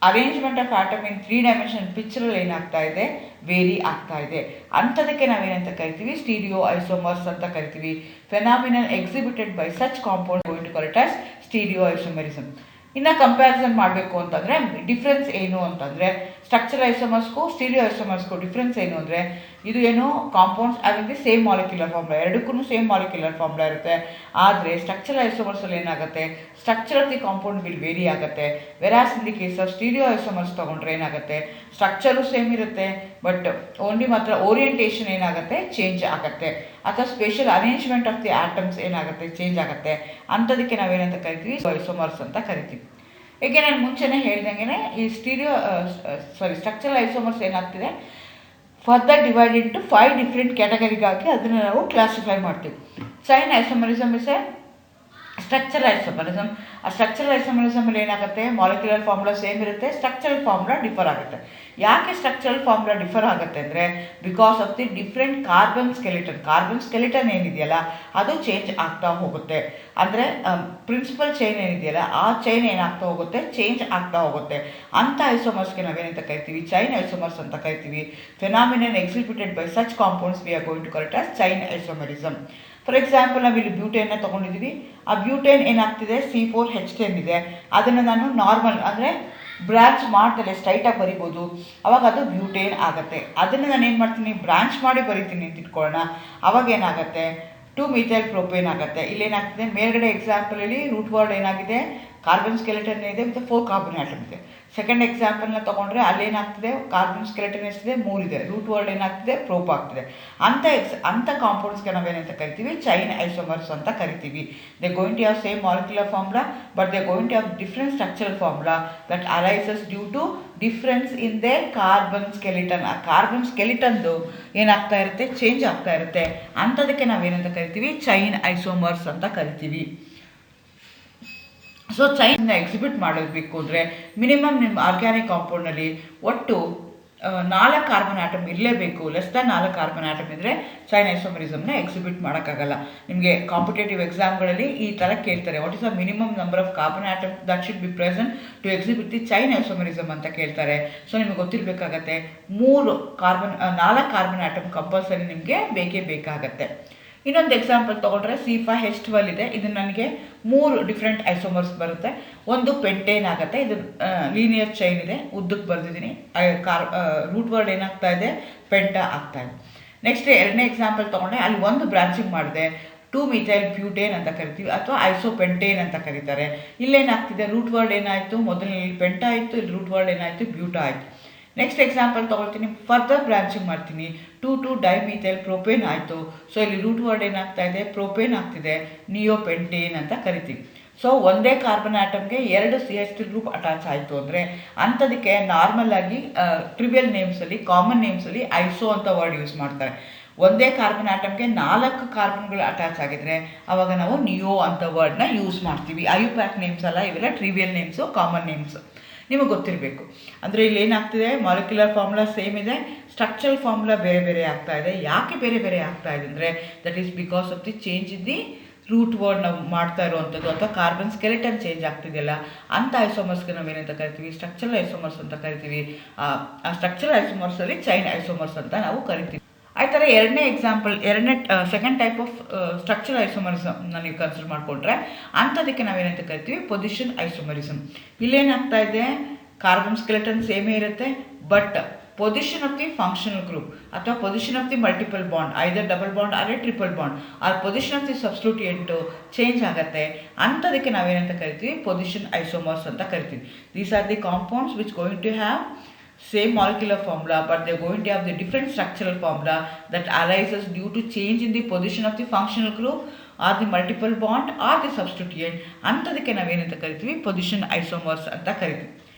arrangement of atom in 3 dimension ಪಿಕ್ಚರಲ್ಲಿ ಏನಾಗ್ತಾ ಇದೆ, ವೇರಿ ಆಗ್ತಾ ಇದೆ. ಅಂಥದಕ್ಕೆ ನಾವೇನಂತ ಕರಿತೀವಿ, ಸ್ಟೀರಿಯೋ ಐಸೋಮರ್ಸ್ ಅಂತ ಕರಿತೀವಿ. Phenomenon exhibited by such compound going to call it as stereo isomerism. ಇನ್ನು ಕಂಪ್ಯಾರಿಸನ್ ಮಾಡಬೇಕು ಅಂತಂದರೆ ಡಿಫ್ರೆನ್ಸ್ ಏನು ಅಂತಂದರೆ, ಸ್ಟ್ರಕ್ಚರಲ್ ಐಸೋಮರ್ಸ್ಗೂ ಸ್ಟೀರಿಯೋ ಐಸೋಮರ್ಸ್ಗೂ ಡಿಫ್ರೆನ್ಸ್ ಏನು ಅಂದರೆ, ಇದು ಏನು compounds having the same molecular formula, ಎರಡಕ್ಕೂ ಸೇಮ್ ಮಾಲಿಕ್ಯುಲರ್ ಫಾರ್ಮುಲಾ ಇರುತ್ತೆ. ಆದರೆ ಸ್ಟ್ರಕ್ಚರಲ್ ಐಸೋಮರ್ಸಲ್ಲಿ ಏನಾಗುತ್ತೆ, structure of the compound will vary ಆಗುತ್ತೆ. Whereas in the case of stereo isomers ತೊಗೊಂಡ್ರೆ ಏನಾಗುತ್ತೆ, ಸ್ಟ್ರಕ್ಚರು ಸೇಮ್ ಇರುತ್ತೆ, ಬಟ್ ಓನ್ಲಿ ಮಾತ್ರ ಓರಿಯೆಂಟೇಷನ್ ಏನಾಗುತ್ತೆ, ಚೇಂಜ್ ಆಗುತ್ತೆ, ಅಥವಾ special arrangement of the atoms ಏನಾಗುತ್ತೆ, ಚೇಂಜ್ ಆಗುತ್ತೆ. ಅಂಥದಕ್ಕೆ ನಾವೇನಂತ ಕರಿತೀವಿ, ಐಸೋಮರ್ಸ್ ಅಂತ ಕರಿತೀವಿ. ಈಗ ನಾನು ಮುಂಚೆನೇ ಹೇಳ್ದಂಗೆ ಈ ಸ್ಟ್ರಕ್ಚರಲ್ ಐಸೋಮರ್ಸ್ ಏನಾಗ್ತಿದೆ, ಫರ್ದರ್ ಡಿವೈಡ್ ಇಂಟು 5 ಡಿಫ್ರೆಂಟ್ ಕ್ಯಾಟಗರಿಗಾಗಿ ಅದನ್ನು ನಾವು ಕ್ಲಾಸಿಫೈ ಮಾಡ್ತೀವಿ. Chain isomerism is A structural isomerism. ಆ ಸ್ಟ್ರಕ್ಚರಲ್ ಐಸೋಮರಿಸಮಲ್ಲಿ ಏನಾಗುತ್ತೆ, ಮಾಲಿಕ್ಯುಲರ್ ಫಾರ್ಮುಲಾ ಸೇಮ್ ಇರುತ್ತೆ, ಸ್ಟ್ರಕ್ಚರಲ್ ಫಾರ್ಮುಲಾ ಡಿಫರ್ ಆಗುತ್ತೆ. ಯಾಕೆ ಸ್ಟ್ರಕ್ಚರಲ್ ಫಾರ್ಮುಲಾ ಡಿಫರ್ ಆಗುತ್ತೆ ಅಂದರೆ, because of the different carbon skeleton ಏನಿದೆಯಲ್ಲ ಅದು ಚೇಂಜ್ ಆಗ್ತಾ ಹೋಗುತ್ತೆ. ಅಂದರೆ ಪ್ರಿನ್ಸಿಪಲ್ ಚೈನ್ ಏನಿದೆಯಲ್ಲ ಆ ಚೈನ್ ಏನಾಗ್ತಾ ಹೋಗುತ್ತೆ, ಚೇಂಜ್ ಆಗ್ತಾ ಹೋಗುತ್ತೆ. ಅಂಥ ಐಸೋಮರ್ಸ್ಗೆ ನಾವೇನಂತ ಕರಿತೀವಿ, ಚೈನ್ ಐಸೋಮರ್ಸ್ ಅಂತ ಕರಿತೀವಿ. Phenomenon exhibited by such compounds we are going to call it as chain isomerism. For example ನಾವು ಇಲ್ಲಿ ಬ್ಯೂಟೇನ್ನ ತೊಗೊಂಡಿದ್ದೀವಿ. ಆ ಬ್ಯೂಟೇನ್ ಏನಾಗ್ತಿದೆ, C4H10 ಇದೆ. ಅದನ್ನು ನಾನು ನಾರ್ಮಲ್ ಅಂದರೆ ಬ್ರಾಂಚ್ ಮಾಡ್ದಲೆ ಸ್ಟ್ರೈಟಾಗಿ ಬರಿಬೋದು, ಅವಾಗ ಅದು ಬ್ಯೂಟೇನ್ ಆಗುತ್ತೆ. ಅದನ್ನು ನಾನು ಏನು ಮಾಡ್ತೀನಿ, ಬ್ರಾಂಚ್ ಮಾಡಿ ಬರಿತೀನಿ ಅಂತ ಇಟ್ಕೊಳ್ಳೋಣ. ಅವಾಗ ಏನಾಗುತ್ತೆ, 2-ಮಿಥೈಲ್ ಪ್ರೊಪೇನ್ ಆಗುತ್ತೆ. ಇಲ್ಲೇನಾಗ್ತದೆ, ಮೇಲ್ಗಡೆ ಎಕ್ಸಾಂಪಲಲ್ಲಿ ರೂಟ್ ವರ್ಡ್ ಏನಾಗಿದೆ, ಕಾರ್ಬನ್ ಸ್ಕೆಲೆಟನ್ ಇದೆ ಮತ್ತು 4 ಕಾರ್ಬನ್ ಆಟಮ್ ಇದೆ. ಸೆಕೆಂಡ್ ಎಕ್ಸಾಂಪಲ್ನ ತೊಗೊಂಡ್ರೆ ಅಲ್ಲೇನಾಗ್ತದೆ, ಕಾರ್ಬನ್ ಸ್ಕೆಲೆಟನ್ ಎಷ್ಟಿದೆ, 3 ಇದೆ. ರೂಟ್ ವರ್ಡ್ ಏನಾಗ್ತದೆ, ಪ್ರೋಪ್ ಆಗ್ತದೆ. ಅಂಥ ಕಾಂಪೌಂಡ್ಸ್ಗೆ ನಾವೇನಂತ ಕರಿತೀವಿ, ಚೈನ್ ಐಸೋಮರ್ಸ್ ಅಂತ ಕರಿತೀವಿ. They going to have same molecular formula but they going to have different structural formula that arises due to difference in the carbon skeleton. ಆ ಕಾರ್ಬನ್ ಸ್ಕೆಲಿಟನ್ದು ಏನಾಗ್ತಾ ಇರುತ್ತೆ, ಚೇಂಜ್ ಆಗ್ತಾ ಇರುತ್ತೆ. ಅಂಥದಕ್ಕೆ ನಾವೇನಂತ ಕರಿತೀವಿ, ಚೈನ್ ಐಸೋಮರ್ಸ್ ಅಂತ ಕರಿತೀವಿ. ಸೊ ಚೈನ್ನ ಎಕ್ಸಿಬಿಟ್ ಮಾಡಬೇಕು ಅಂದರೆ ಮಿನಿಮಮ್ ನಿಮ್ಮ ಆರ್ಗ್ಯಾನಿಕ್ ಕಾಂಪೌಂಡ್ನಲ್ಲಿ ಒಟ್ಟು 4 ಕಾರ್ಬನ್ ಆಟಮ್ ಇರಲೇಬೇಕು. ಲೆಸ್ ದ್ಯಾನ್ 4 ಕಾರ್ಬನ್ ಆಟಮ್ ಇದ್ದರೆ ಚೈನ್ ಐಸೋಮರಿಸಮ್ನ ಎಕ್ಸಿಬಿಟ್ ಮಾಡೋಕ್ಕಾಗಲ್ಲ. ನಿಮಗೆ ಕಾಂಪಿಟೇಟಿವ್ ಎಕ್ಸಾಮ್ಗಳಲ್ಲಿ ಈ ಥರ ಕೇಳ್ತಾರೆ, what is the minimum number of carbon atom that should be present to exhibit the chain isomerism ಅಂತ ಕೇಳ್ತಾರೆ. ಸೊ ನಿಮಗೆ ಗೊತ್ತಿರಬೇಕಾಗತ್ತೆ, 4 ಕಾರ್ಬನ್ ಆಟಮ್ ಕಂಪಲ್ಸರಿ ನಿಮಗೆ ಬೇಕೇ ಬೇಕಾಗತ್ತೆ. ಇನ್ನೊಂದು ಎಕ್ಸಾಂಪಲ್ ತೊಗೊಂಡ್ರೆ C5H12 ಇದೆ. ಇದು ನನಗೆ 3 ಡಿಫ್ರೆಂಟ್ ಐಸೋಮರ್ಸ್ ಬರುತ್ತೆ. ಒಂದು ಪೆಂಟೇನ್ ಆಗುತ್ತೆ, ಇದು ಲೀನಿಯರ್ ಚೈನ್ ಇದೆ, ಉದ್ದಕ್ಕೆ ಬರೆದಿದ್ದೀನಿ. ರೂಟ್ ವರ್ಡ್ ಏನಾಗ್ತಾ ಇದೆ, ಪೆಂಟಾ ಆಗ್ತಾ ಇದೆ. ನೆಕ್ಸ್ಟ್ ಎರಡನೇ ಎಕ್ಸಾಂಪಲ್ ತೊಗೊಂಡ್ರೆ ಅಲ್ಲಿ ಒಂದು ಬ್ರಾಂಚಿಂಗ್ ಮಾಡಿದೆ, 2-ಮಿಥೈಲ್ ಬ್ಯೂಟೇನ್ ಅಂತ ಕರಿತೀವಿ ಅಥವಾ ಐಸೋಪೆಂಟೇನ್ ಅಂತ ಕರೀತಾರೆ. ಇಲ್ಲೇನಾಗ್ತಿದೆ, ರೂಟ್ ವರ್ಡ್ ಏನಾಯಿತು, ಮೊದಲನೇ ಪೆಂಟಾ ಆಯಿತು, ಇಲ್ಲಿ ರೂಟ್ ವರ್ಡ್ ಏನಾಯಿತು, ಬ್ಯೂಟಾ ಆಯಿತು. ನೆಕ್ಸ್ಟ್ ಎಕ್ಸಾಂಪಲ್ ತೊಗೊಳ್ತೀನಿ, ಫರ್ದರ್ ಬ್ರಾಂಚಿಂಗ್ ಮಾಡ್ತೀನಿ, 2,2-ಡೈಮಿಥೈಲ್ ಪ್ರೊಪೇನ್ ಆಯಿತು. ಸೊ ಇಲ್ಲಿ ರೂಟ್ ವರ್ಡ್ ಏನಾಗ್ತಾ ಇದೆ, ಪ್ರೊಪೇನ್ ಆಗ್ತಿದೆ, ನಿಯೋಪೆಂಟೇನ್ ಅಂತ ಕರಿತೀವಿ. ಸೊ ಒಂದೇ ಕಾರ್ಬನ್ ಆಟಮ್ಗೆ 2 CH3 ಗ್ರೂಪ್ ಅಟ್ಯಾಚ್ ಆಯಿತು ಅಂದರೆ ಅಂಥದಕ್ಕೆ ನಾರ್ಮಲ್ ಆಗಿ ಟ್ರಿವಿಯಲ್ ನೇಮ್ಸಲ್ಲಿ, ಕಾಮನ್ ನೇಮ್ಸಲ್ಲಿ ಐಸೋ ಅಂತ ವರ್ಡ್ ಯೂಸ್ ಮಾಡ್ತಾರೆ. ಒಂದೇ ಕಾರ್ಬನ್ ಆಟಮ್ಗೆ 4 ಕಾರ್ಬನ್ಗಳು ಅಟ್ಯಾಚ್ ಆಗಿದ್ರೆ ಆವಾಗ ನಾವು ನಿಯೋ ಅಂತ ವರ್ಡ್ನ ಯೂಸ್ ಮಾಡ್ತೀವಿ. ಐಯುಪ್ಯಾಕ್ ನೇಮ್ಸ್ ಅಲ್ಲ, ಇವೆಲ್ಲ ಟ್ರಿವಿಯಲ್ ನೇಮ್ಸು, ಕಾಮನ್ ನೇಮ್ಸ್ ನಿಮಗೆ ಗೊತ್ತಿರಬೇಕು. ಅಂದರೆ ಇಲ್ಲಿ ಏನಾಗ್ತಿದೆ, ಮಾಲಿಕ್ಯುಲರ್ ಫಾರ್ಮುಲಾ ಸೇಮ್ ಇದೆ, ಸ್ಟ್ರಕ್ಚರಲ್ ಫಾರ್ಮುಲಾ ಬೇರೆ ಬೇರೆ ಆಗ್ತಾ ಇದೆ. ಯಾಕೆ ಬೇರೆ ಬೇರೆ ಆಗ್ತಾ ಇದೆ ಅಂದರೆ that is because of the change in the root word ನಾವು ಮಾಡ್ತಾ ಇರುವಂಥದ್ದು, ಅಥವಾ ಕಾರ್ಬನ್ ಸ್ಕೆಲೆಟನ್ ಚೇಂಜ್ ಆಗ್ತಿದೆಯಲ್ಲ, ಅಂಥ ಐಸೋಮರ್ಸ್ಗೆ ನಾವೇನಂತ ಕರಿತೀವಿ, ಸ್ಟ್ರಕ್ಚರಲ್ ಐಸೋಮರ್ಸ್ ಅಂತ ಕರಿತೀವಿ. ಆ ಸ್ಟ್ರಕ್ಚರಲ್ ಐಸೋಮರ್ಸಲ್ಲಿ ಚೈನ್ ಐಸೋಮರ್ಸ್ ಅಂತ ನಾವು ಕರಿತೀವಿ. ಆ ಥರ ಸೆಕೆಂಡ್ ಟೈಪ್ ಆಫ್ ಸ್ಟ್ರಕ್ಚರ್ ಐಸೋಮರಿಸಮ್ನ ನೀವು ಕನ್ಸಿಡರ್ ಮಾಡಿಕೊಂಡ್ರೆ ಅಂಥದಕ್ಕೆ ನಾವೇನಂತ ಕರಿತೀವಿ, ಪೊಸಿಷನ್ ಐಸೋಮರಿಸಮ್. ಇಲ್ಲೇನಾಗ್ತಾ ಇದೆ, ಕಾರ್ಬನ್ ಸ್ಕೆಲೆಟನ್ ಸೇಮೇ ಇರುತ್ತೆ, but position of the functional group ಅಥವಾ position of the multiple bond, either double bond ಆದರೆ ಟ್ರಿಪಲ್ ಬಾಂಡ್, ಆ position of the substituent change ಆಗುತ್ತೆ. ಅಂಥದಕ್ಕೆ ನಾವೇನಂತ ಕರಿತೀವಿ, ಪೊಸಿಷನ್ ಐಸೋಮರ್ಸ್ ಅಂತ ಕರಿತೀವಿ. These are the compounds which going to have same molecular formula but they are going to have the different structural formula that arises due to change in the position of the functional group or the multiple bond or the substituent. ಅಂಥದಕ್ಕೆ ನಾವೇನಂತ ಕರಿತೀವಿ, ಪೊಸಿಷನ್ ಐಸೋಮರ್ಸ್ ಅಂತ ಕರಿತೀವಿ.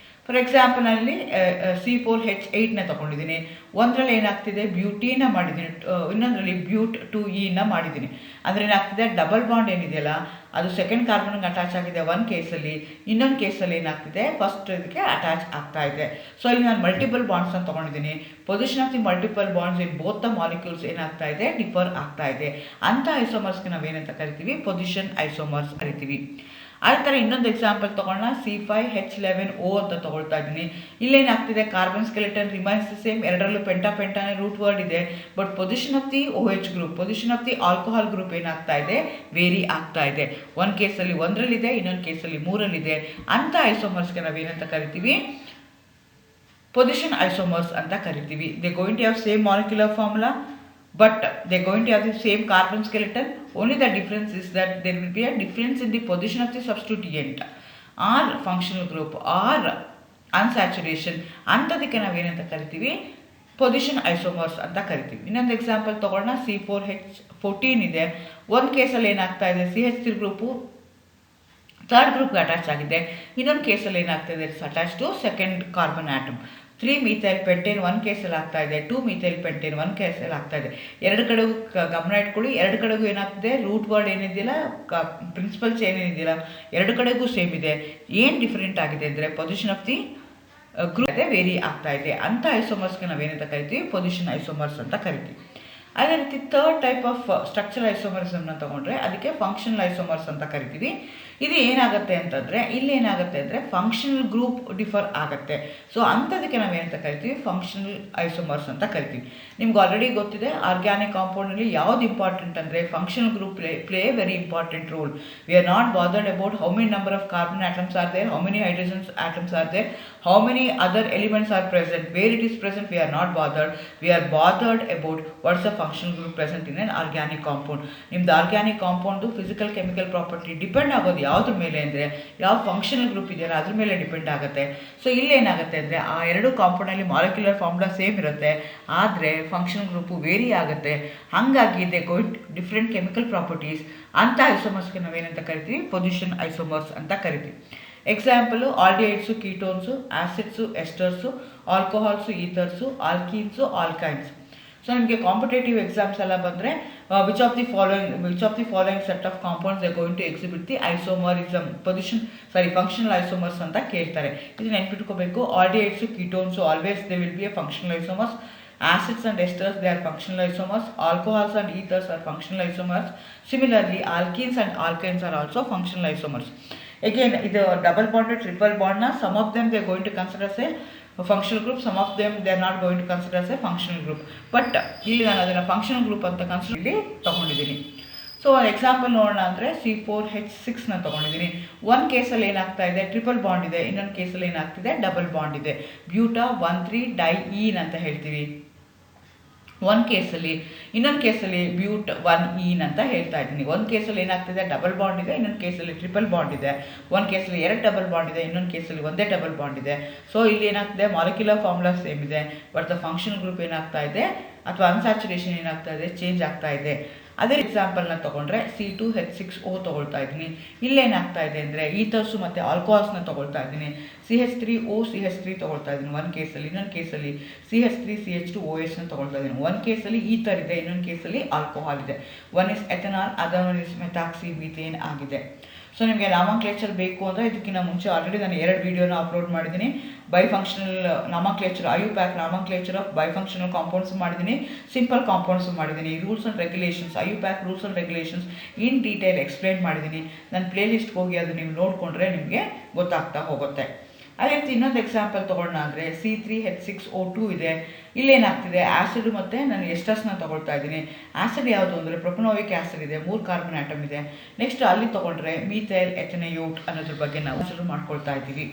ಫಾರ್ ಎಕ್ಸಾಂಪಲ್ ಅಲ್ಲಿ C4H8ನ ತೊಗೊಂಡಿದ್ದೀನಿ. ಒಂದರಲ್ಲಿ ಏನಾಗ್ತಿದೆ, ಬ್ಯೂಟೀನ ಮಾಡಿದ್ದೀನಿ, ಇನ್ನೊಂದರಲ್ಲಿ ಬ್ಯೂಟ್ 2E ಮಾಡಿದ್ದೀನಿ. ಅಂದರೆ ಏನಾಗ್ತಿದೆ, ಡಬಲ್ ಬಾಂಡ್ ಏನಿದೆಯಲ್ಲ ಅದು ಸೆಕೆಂಡ್ ಕಾರ್ಬನ್ಗೆ ಅಟ್ಯಾಚ್ ಆಗಿದೆ ಒಂದು ಕೇಸಲ್ಲಿ, ಇನ್ನೊಂದು ಕೇಸಲ್ಲಿ ಏನಾಗ್ತಿದೆ, ಫಸ್ಟ್ ಇದಕ್ಕೆ ಅಟ್ಯಾಚ್ ಆಗ್ತಾ ಇದೆ. ಸೊ ಇಲ್ಲಿ ನಾನು ಮಲ್ಟಿಪಲ್ ಬಾಂಡ್ಸ್ ಅಂತ ತೊಗೊಂಡಿದ್ದೀನಿ. Position of the multiple bonds in both the molecules ಏನಾಗ್ತಾ ಇದೆ, ಡಿಫರ್ ಆಗ್ತಾ ಇದೆ. ಅಂಥ ಐಸೋಮರ್ಸ್ಗೆ ನಾವೇನಂತ ಕರಿತೀವಿ, ಪೊಸಿಷನ್ ಐಸೋಮರ್ಸ್ ಕರಿತೀವಿ. ಅದೇ ಥರ ಇನ್ನೊಂದು ಎಕ್ಸಾಂಪಲ್ ತೊಗೊಳ್ಳೋಣ, C5H11O ಅಂತ ತೊಗೊಳ್ತಾ ಇದ್ದೀನಿ. ಇಲ್ಲೇನಾಗ್ತಿದೆ, ಕಾರ್ಬನ್ ಸ್ಕೆಲೆಟನ್ ರಿಮೈನ್ಸ್ ಸೇಮ್, ಎರಡರಲ್ಲೂ ಪೆಂಟಾನೇ ರೂಟ್ ವರ್ಡ್ ಇದೆ, but position of the OH group, position of the alcohol group ಏನಾಗ್ತಾ ಇದೆ, ವೇರಿ ಆಗ್ತಾ ಇದೆ. ಒಂದು ಕೇಸಲ್ಲಿ 1ರಲ್ಲಿದೆ, ಇನ್ನೊಂದು ಕೇಸಲ್ಲಿ 3ರಲ್ಲಿದೆ. ಅಂಥ ಐಸೋಮರ್ಸ್ಗೆ ನಾವೇನಂತ ಕರಿತೀವಿ, ಪೊಸಿಷನ್ ಐಸೋಮರ್ಸ್ ಅಂತ ಕರಿತೀವಿ. They going to have same molecular formula but they are going to have the same carbon skeleton. Only the difference is that there will be a difference in the position of the substituent or functional group or unsaturation. ಅಂಥದಕ್ಕೆ ನಾವೇನಂತ ಕರಿತೀವಿ, ಪೊಸಿಷನ್ ಐಸೋಮರ್ಸ್ ಅಂತ ಕರಿತೀವಿ. ಇನ್ನೊಂದು ಎಕ್ಸಾಂಪಲ್ ತೊಗೊಳ್ಳೋಣ, C4H14 ಇದೆ. ಒಂದು ಕೇಸಲ್ಲಿ ಏನಾಗ್ತಾ ಇದೆ, CH3 ಗ್ರೂಪು ಥರ್ಡ್ ಗ್ರೂಪ್ಗೆ ಅಟ್ಯಾಚ್ ಆಗಿದೆ. ಇನ್ನೊಂದು ಕೇಸಲ್ಲಿ ಏನಾಗ್ತಾ ಇದೆ, it's attach to second carbon atom. Three methyl pentane ಒಂದು ಕೇಸಲ್ಲಿ ಆಗ್ತಾ ಇದೆ, 2-ಮಿಥೈಲ್ ಪೆಂಟೇನ್ ಒಂದು ಕೇಸಲ್ಲಿ ಆಗ್ತಾ ಇದೆ. ಎರಡು ಕಡೆಗೂ ಗಮನ ಇಟ್ಕೊಳ್ಳಿ, ಎರಡು ಕಡೆಗೂ ಏನಾಗ್ತಿದೆ, ರೂಟ್ ವರ್ಡ್ ಏನಿದೆಯಲ್ಲ, ಪ್ರಿನ್ಸಿಪಲ್ ಚೈನ್ ಏನಿದೆಯಲ್ಲ, ಎರಡು ಕಡೆಗೂ ಸೇಮ್ ಇದೆ. ಏನು ಡಿಫ್ರೆಂಟ್ ಆಗಿದೆ ಅಂದರೆ position of the group vary ಆಗ್ತಾ ಇದೆ. ಅಂಥ ಐಸೋಮರ್ಸ್ಗೆ ನಾವೇನಂತ ಕರಿತೀವಿ, ಪೊಸಿಷನ್ ಐಸೋಮರ್ಸ್ ಅಂತ ಕರಿತೀವಿ. ಅದೇ ರೀತಿ ಥರ್ಡ್ ಟೈಪ್ ಆಫ್ ಸ್ಟ್ರಕ್ಚರಲ್ ಐಸೋಮರಿಸಮ್ನ ತಗೊಂಡ್ರೆ ಅದಕ್ಕೆ ಫಂಕ್ಷನಲ್ ಐಸೋಮರ್ಸ್ ಅಂತ ಕರಿತೀವಿ. ಇದು ಏನಾಗುತ್ತೆ ಅಂತಂದರೆ ಇಲ್ಲಿ ಏನಾಗುತ್ತೆ ಅಂದರೆ ಫಂಕ್ಷನಲ್ ಗ್ರೂಪ್ ಡಿಫರ್ ಆಗುತ್ತೆ. ಸೊ ಅಂಥದಕ್ಕೆ ನಾವೇನಂತ ಕರಿತೀವಿ, ಫಂಕ್ಷನಲ್ ಐಸೋಮರ್ಸ್ ಅಂತ ಕರಿತೀವಿ. ನಿಮ್ಗೆ ಆಲ್ರೆಡಿ ಗೊತ್ತಿದೆ ಆರ್ಗ್ಯಾನಿಕ್ ಕಾಂಪೌಂಡಲ್ಲಿ ಯಾವ್ದು ಇಂಪಾರ್ಟೆಂಟ್ ಅಂದರೆ functional group play very important role. We are not bothered about how many number of carbon atoms are there, how many hydrogens atoms are there, how many other elements are present, where it is present we are not bothered. We are bothered about what's the functional group present in an organic compound. ನಿಮ್ದು organic compound physical chemical property depend ಆಗೋದು ಯಾವುದ್ರ ಮೇಲೆ ಅಂದರೆ ಯಾವ ಫಂಕ್ಷನಲ್ ಗ್ರೂಪ್ ಇದೆಯಲ್ಲ ಅದ್ರ ಮೇಲೆ ಡಿಪೆಂಡ್ ಆಗುತ್ತೆ. ಸೊ ಇಲ್ಲೇನಾಗುತ್ತೆ ಅಂದರೆ ಆ ಎರಡು ಕಾಂಪೌಂಡಲ್ಲಿ ಮಾಲಿಕ್ಯುಲರ್ ಫಾರ್ಮುಲಾ ಸೇಮ್ ಇರುತ್ತೆ, ಆದರೆ ಫಂಕ್ಷನಲ್ ಗ್ರೂಪು ವೇರಿ ಆಗುತ್ತೆ. ಹಾಗಾಗಿ they going different chemical properties. ಅಂಥ ಐಸೋಮರ್ಸ್ಗೆ ನಾವೇನಂತ ಕರಿತೀವಿ, ಪೊಸಿಷನ್ ಐಸೋಮರ್ಸ್ ಅಂತ ಕರಿತೀವಿ. Example aldehydes, ketones, acids, esters, alcohols, ethers, alkenes, alkynes. So ನಿಮಗೆ ಕಾಂಪಿಟೇಟಿವ್ ಎಕ್ಸಾಮ್ಸ್ ಎಲ್ಲ ಬಂದರೆ which of the following set of compounds they going to exhibit the isomerism functional isomers ಅಂತ ಕೇಳ್ತಾರೆ. ಇದು ನೆನ್ಪಿಟ್ಕೋಬೇಕು. Aldehydes, ketones always they will be a functional isomers. Acids and esters, they are functional isomers. Alcohols and ethers are functional isomers. Similarly, alkenes and alkynes are also functional isomers. Again, either double bond or triple bond, some of them they are going to consider as a functional group, some of them they are not going to consider as a functional group. But ಇಲ್ಲಿ ನಾನು ಅದನ್ನು ಫಂಕ್ಷನಲ್ ಗ್ರೂಪ್ ಅಂತ ಕನ್ಸಿಡರ್ ಇಲ್ಲಿ ತೊಗೊಂಡಿದ್ದೀನಿ. ಸೊ ಒಂದು ಎಕ್ಸಾಂಪಲ್ ನೋಡೋಣ ಅಂದರೆ C4H6ನ ತೊಗೊಂಡಿದ್ದೀನಿ. ಒಂದು ಕೇಸಲ್ಲಿ ಏನಾಗ್ತಾ ಇದೆ, ಟ್ರಿಪಲ್ ಬಾಂಡ್ ಇದೆ, ಇನ್ನೊಂದು ಕೇಸಲ್ಲಿ ಏನಾಗ್ತಿದೆ, ಡಬಲ್ ಬಾಂಡ್ ಇದೆ. ಬ್ಯೂಟಾ 1,3-ಡೈಈನ್ ಅಂತ ಹೇಳ್ತೀವಿ ಒಂದು ಕೇಸಲ್ಲಿ, ಇನ್ನೊಂದು ಕೇಸಲ್ಲಿ ಬ್ಯೂಟ್ 1ಈನ್ ಅಂತ ಹೇಳ್ತಾ ಇದ್ದೀನಿ. ಒಂದು ಕೇಸಲ್ಲಿ ಏನಾಗ್ತಿದೆ, ಡಬಲ್ ಬಾಂಡ್ ಇದೆ, ಇನ್ನೊಂದು ಕೇಸಲ್ಲಿ ಟ್ರಿಪಲ್ ಬಾಂಡ್ ಇದೆ. ಒಂದು ಕೇಸಲ್ಲಿ 2 ಡಬಲ್ ಬಾಂಡ್ ಇದೆ, ಇನ್ನೊಂದು ಕೇಸಲ್ಲಿ ಒಂದೇ ಡಬಲ್ ಬಾಂಡ್ ಇದೆ. ಸೊ ಇಲ್ಲಿ ಏನಾಗ್ತಿದೆ, ಮಾಲಿಕ್ಯುಲರ್ ಫಾರ್ಮುಲಾ ಸೇಮ್ ಇದೆ, ಬಟ್ ದ ಫಂಕ್ಷನಲ್ ಗ್ರೂಪ್ ಏನಾಗ್ತಾ ಇದೆ ಅಥವಾ ಅನ್ಸ್ಯಾಚುರೇಷನ್ ಏನಾಗ್ತಾ ಇದೆ, ಚೇಂಜ್ ಆಗ್ತಾ ಇದೆ. ಅದೇ ಎಕ್ಸಾಂಪಲ್ನ ತೊಗೊಂಡ್ರೆ C2H6O ತೊಗೊಳ್ತಾ ಇದ್ದೀನಿ. ಇಲ್ಲೇನಾಗ್ತಾ ಇದೆ ಅಂದರೆ ಈಥರ್ಸು ಮತ್ತು ಆಲ್ಕೋಹಾಲ್ಸ್ನ ತೊಗೊಳ್ತಾ ಇದ್ದೀನಿ. CH3O CH3 ತೊಗೊಳ್ತಾ ಇದ್ದೀನಿ ಒಂದು ಕೇಸಲ್ಲಿ, ಇನ್ನೊಂದು ಕೇಸಲ್ಲಿ CH3CH2OHನ ತೊಗೊಳ್ತಾ ಇದ್ದೀನಿ. ಒಂದು ಕೇಸಲ್ಲಿ ಈಥರ್ ಇದೆ, ಇನ್ನೊಂದು ಕೇಸಲ್ಲಿ ಆಲ್ಕೋಹಾಲ್ ಇದೆ. One is ethanol, other one is methoxy methane ಆಗಿದೆ. ಸೊ ನಿಮಗೆ ನಾಮಕ್ಲೇಚರ್ ಬೇಕು ಅಂದರೆ ಇದಕ್ಕಿಂತ ಮುಂಚೆ ಆಲ್ರೆಡಿ ನಾನು 2 ವೀಡಿಯೋನ ಅಪ್ಲೋಡ್ ಮಾಡಿದ್ದೀನಿ. ಬೈಫಂಕ್ಷನಲ್ ನಾಮಕ್ಲೇಚರ್, IUPAC ನಾಮಕ್ಲೇಚರ್ ಆಫ್ ಬೈಫಂಕ್ಷನಲ್ ಕಾಂಪೌಂಡ್ಸ್ ಮಾಡಿದ್ದೀನಿ, ಸಿಂಪಲ್ ಕಾಂಪೌಂಡ್ಸ್ ಮಾಡಿದ್ದೀನಿ, rules and regulations, IUPAC rules and regulations in detail explain ಮಾಡಿದ್ದೀನಿ. ನನ್ನ ಪ್ಲೇಲಿಸ್ಟ್ಗೆ ಹೋಗಿ ಅದು ನೀವು ನೋಡಿಕೊಂಡ್ರೆ ನಿಮಗೆ ಗೊತ್ತಾಗ್ತಾ ಹೋಗುತ್ತೆ. ಅದೇ ರೀತಿ ಇನ್ನೊಂದು ಎಕ್ಸಾಂಪಲ್ ತೊಗೊಳ್ಳೋಣ ಅಂದರೆ C3H6O2 ಇದೆ. ಇಲ್ಲೇನಾಗ್ತಿದೆ, ಆ್ಯಸಿಡ್ ಮತ್ತು ನಾನು ಎಸ್ಟರ್ಸ್ನ ತೊಗೊಳ್ತಾ ಇದ್ದೀನಿ. ಆ್ಯಸಿಡ್ ಯಾವುದು ಅಂದರೆ ಪ್ರೊಪನೋಯಿಕ್ ಆ್ಯಸಿಡ್ ಇದೆ, 3 ಕಾರ್ಬನ್ ಆಟಮ್ ಇದೆ. ನೆಕ್ಸ್ಟ್ ಅಲ್ಲಿ ತೊಗೊಂಡ್ರೆ ಮೀಥೈಲ್ ಎಥೆನಯೋಟ್ ಅನ್ನೋದ್ರ ಬಗ್ಗೆ ನಾವು ಶುರು ಮಾಡ್ಕೊಳ್ತಾ ಇದ್ದೀವಿ.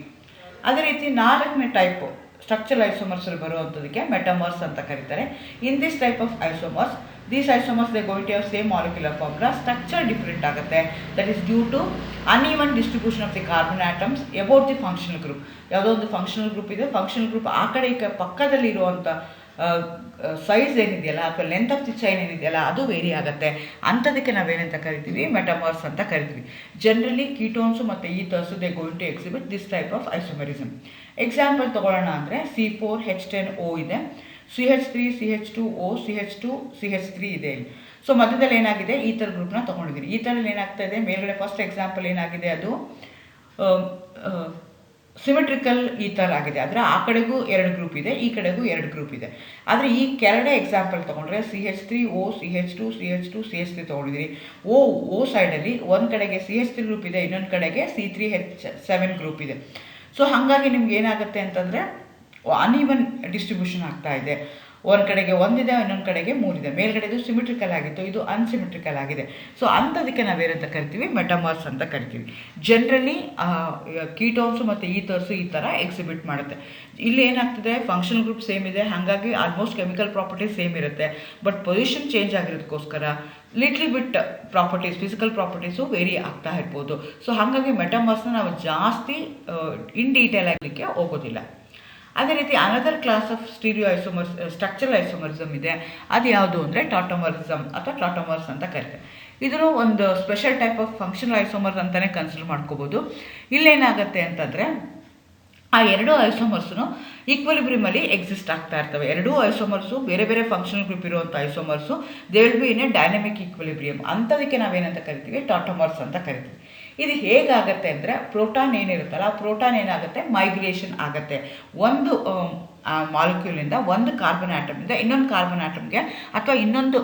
ಅದೇ ರೀತಿ 4ನೇ ಟೈಪು ಸ್ಟ್ರಕ್ಚರಲ್ ಐಸೋಮರ್ಸಲ್ಲಿ ಬರುವಂಥದಕ್ಕೆ ಮೆಟಮರ್ಸ್ ಅಂತ ಕರೀತಾರೆ. In this type of isomers, these isomers they going to have same molecular formula, structure different ಆಗುತ್ತೆ. That is due to uneven distribution of the carbon atoms about the functional group. ಯಾವುದೋ ಒಂದು ಫಂಕ್ಷನಲ್ ಗ್ರೂಪ್ ಇದೆ, ಫಂಕ್ಷನಲ್ ಗ್ರೂಪ್ ಆ ಕಡೆ ಪಕ್ಕದಲ್ಲಿ ಇರುವಂಥ ಸೈಜ್ ಏನಿದೆಯಲ್ಲ ಅಥವಾ ಲೆಂತ್ ಆಫ್ ದಿ ಚೈನ್ ಏನಿದೆಯಲ್ಲ ಅದು ವೇರಿ ಆಗುತ್ತೆ. ಅಂಥದಕ್ಕೆ ನಾವೇನಂತ ಕರಿತೀವಿ, ಮೆಟಮರ್ಸ್ ಅಂತ ಕರಿತೀವಿ. ಜನರಲಿ ಕೀಟೋನ್ಸು ಮತ್ತು ethers they going to exhibit this type of isomerism. Example ತೊಗೊಳ್ಳೋಣ ಅಂದರೆ C4H10O ಇದೆ, CH3 CH2O CH2 CH3 ಇದೆ. ಸೊ ಮಧ್ಯದಲ್ಲಿ ಏನಾಗಿದೆ, ಈಥರ್ ಗ್ರೂಪ್ನ ತೊಗೊಂಡಿದ್ದೀನಿ. ಈಥರಲ್ಲಿ ಏನಾಗ್ತಾ ಇದೆ, ಮೇಲ್ಗಡೆ ಫಸ್ಟ್ ಎಕ್ಸಾಂಪಲ್ ಏನಾಗಿದೆ, ಅದು ಸಿಮೆಟ್ರಿಕಲ್ ಈಥರ್ ಆಗಿದೆ. ಅದರ ಆ ಕಡೆಗೂ 2 ಗ್ರೂಪ್ ಇದೆ, ಈ ಕಡೆಗೂ 2 ಗ್ರೂಪ್ ಇದೆ. ಆದರೆ ಈ ಕೆಳಗಡೆ ಎಕ್ಸಾಂಪಲ್ ತೊಗೊಂಡ್ರೆ CH3O CH2 CH2 CH3 ತೊಗೊಂಡಿದ್ದೀನಿ. ಓ ಸೈಡಲ್ಲಿ ಒಂದು ಕಡೆಗೆ CH3 ಗ್ರೂಪ್ ಇದೆ, ಇನ್ನೊಂದು ಕಡೆಗೆ C3H7 ಗ್ರೂಪ್ ಇದೆ. ಸೊ ಹಾಗಾಗಿ ನಿಮ್ಗೆ ಏನಾಗುತ್ತೆ ಅಂತಂದರೆ ಅನ್ಈವನ್ ಡಿಸ್ಟ್ರಿಬ್ಯೂಷನ್ ಆಗ್ತಾ ಇದೆ. ಒಂದು ಕಡೆಗೆ 1 ಇದೆ, ಇನ್ನೊಂದು ಕಡೆಗೆ 3 ಇದೆ. ಮೇಲ್ಗಡೆದು ಸಿಮೆಟ್ರಿಕಲ್ ಆಗಿತ್ತು, ಇದು ಅನ್ಸಿಮೆಟ್ರಿಕಲ್ ಆಗಿದೆ. ಸೊ ಅಂಥದಕ್ಕೆ ನಾವೇನಂತ ಕರಿತೀವಿ, ಮೆಟಮರ್ಸ್ ಅಂತ ಕರಿತೀವಿ. ಜನರಲಿ ಕೀಟೋನ್ಸು ಮತ್ತು ಈಥರ್ಸು ಈ ಥರ ಎಕ್ಸಿಬಿಟ್ ಮಾಡುತ್ತೆ. ಇಲ್ಲಿ ಏನಾಗ್ತಿದೆ, ಫಂಕ್ಷನಲ್ ಗ್ರೂಪ್ ಸೇಮ್ ಇದೆ, ಹಾಗಾಗಿ ಆಲ್ಮೋಸ್ಟ್ ಕೆಮಿಕಲ್ ಪ್ರಾಪರ್ಟೀಸ್ ಸೇಮ್ ಇರುತ್ತೆ. ಬಟ್ ಪೊಸಿಷನ್ ಚೇಂಜ್ ಆಗಿರೋದಕ್ಕೋಸ್ಕರ little bit properties, physical properties vary ಆಗ್ತಾ ಇರ್ಬೋದು. ಸೊ ಹಾಗಾಗಿ ಮೆಟಮರ್ಸ್ನ ನಾವು ಜಾಸ್ತಿ ಇನ್ ಡೀಟೇಲ್ ಆಗಲಿಕ್ಕೆ ಹೋಗೋದಿಲ್ಲ. ಅದೇ ರೀತಿ another class of stereo isomers structural isomerism ಇದೆ. ಅದು ಯಾವುದು ಅಂದರೆ ಟಾಟೋಮರಿಸಮ್ ಅಥವಾ ಟಾಟೋಮರ್ಸ್ ಅಂತ ಕರೀತಾರೆ. ಇದನ್ನು ಒಂದು special type of functional isomers ಅಂತಲೇ ಕನ್ಸಿಡರ್ ಮಾಡ್ಕೋಬೋದು. ಇಲ್ಲೇನಾಗುತ್ತೆ ಅಂತಂದರೆ ಆ 2 ಐಸೋಮರ್ಸು ಈಕ್ವಲಿಬ್ರಿಯಮಲ್ಲಿ ಎಕ್ಸಿಸ್ಟ್ ಆಗ್ತಾ ಇರ್ತವೆ. 2 ಐಸೋಮರ್ಸು ಬೇರೆ ಬೇರೆ ಫಂಕ್ಷನಲ್ ಗ್ರೂಪ್ ಇರುವಂಥ isomers they will be in a dynamic equilibrium. ಅಂಥದಕ್ಕೆ ನಾವೇನಂತ ಕರಿತೀವಿ, ಟಾಟೋಮರ್ಸ್ ಅಂತ ಕರಿತೀವಿ. ಇದು ಹೇಗಾಗುತ್ತೆ ಅಂದರೆ ಪ್ರೋಟಾನ್ ಏನಿರುತ್ತಲ್ಲ ಆ ಪ್ರೋಟಾನ್ ಏನಾಗುತ್ತೆ ಮೈಗ್ರೇಷನ್ ಆಗುತ್ತೆ ಒಂದು ಮಾಲಿಕ್ಯೂಲಿಂದ ಒಂದು ಕಾರ್ಬನ್ ಆಟಮಿಂದ ಇನ್ನೊಂದು ಕಾರ್ಬನ್ ಆಟಮ್ಗೆ ಅಥವಾ ಇನ್ನೊಂದು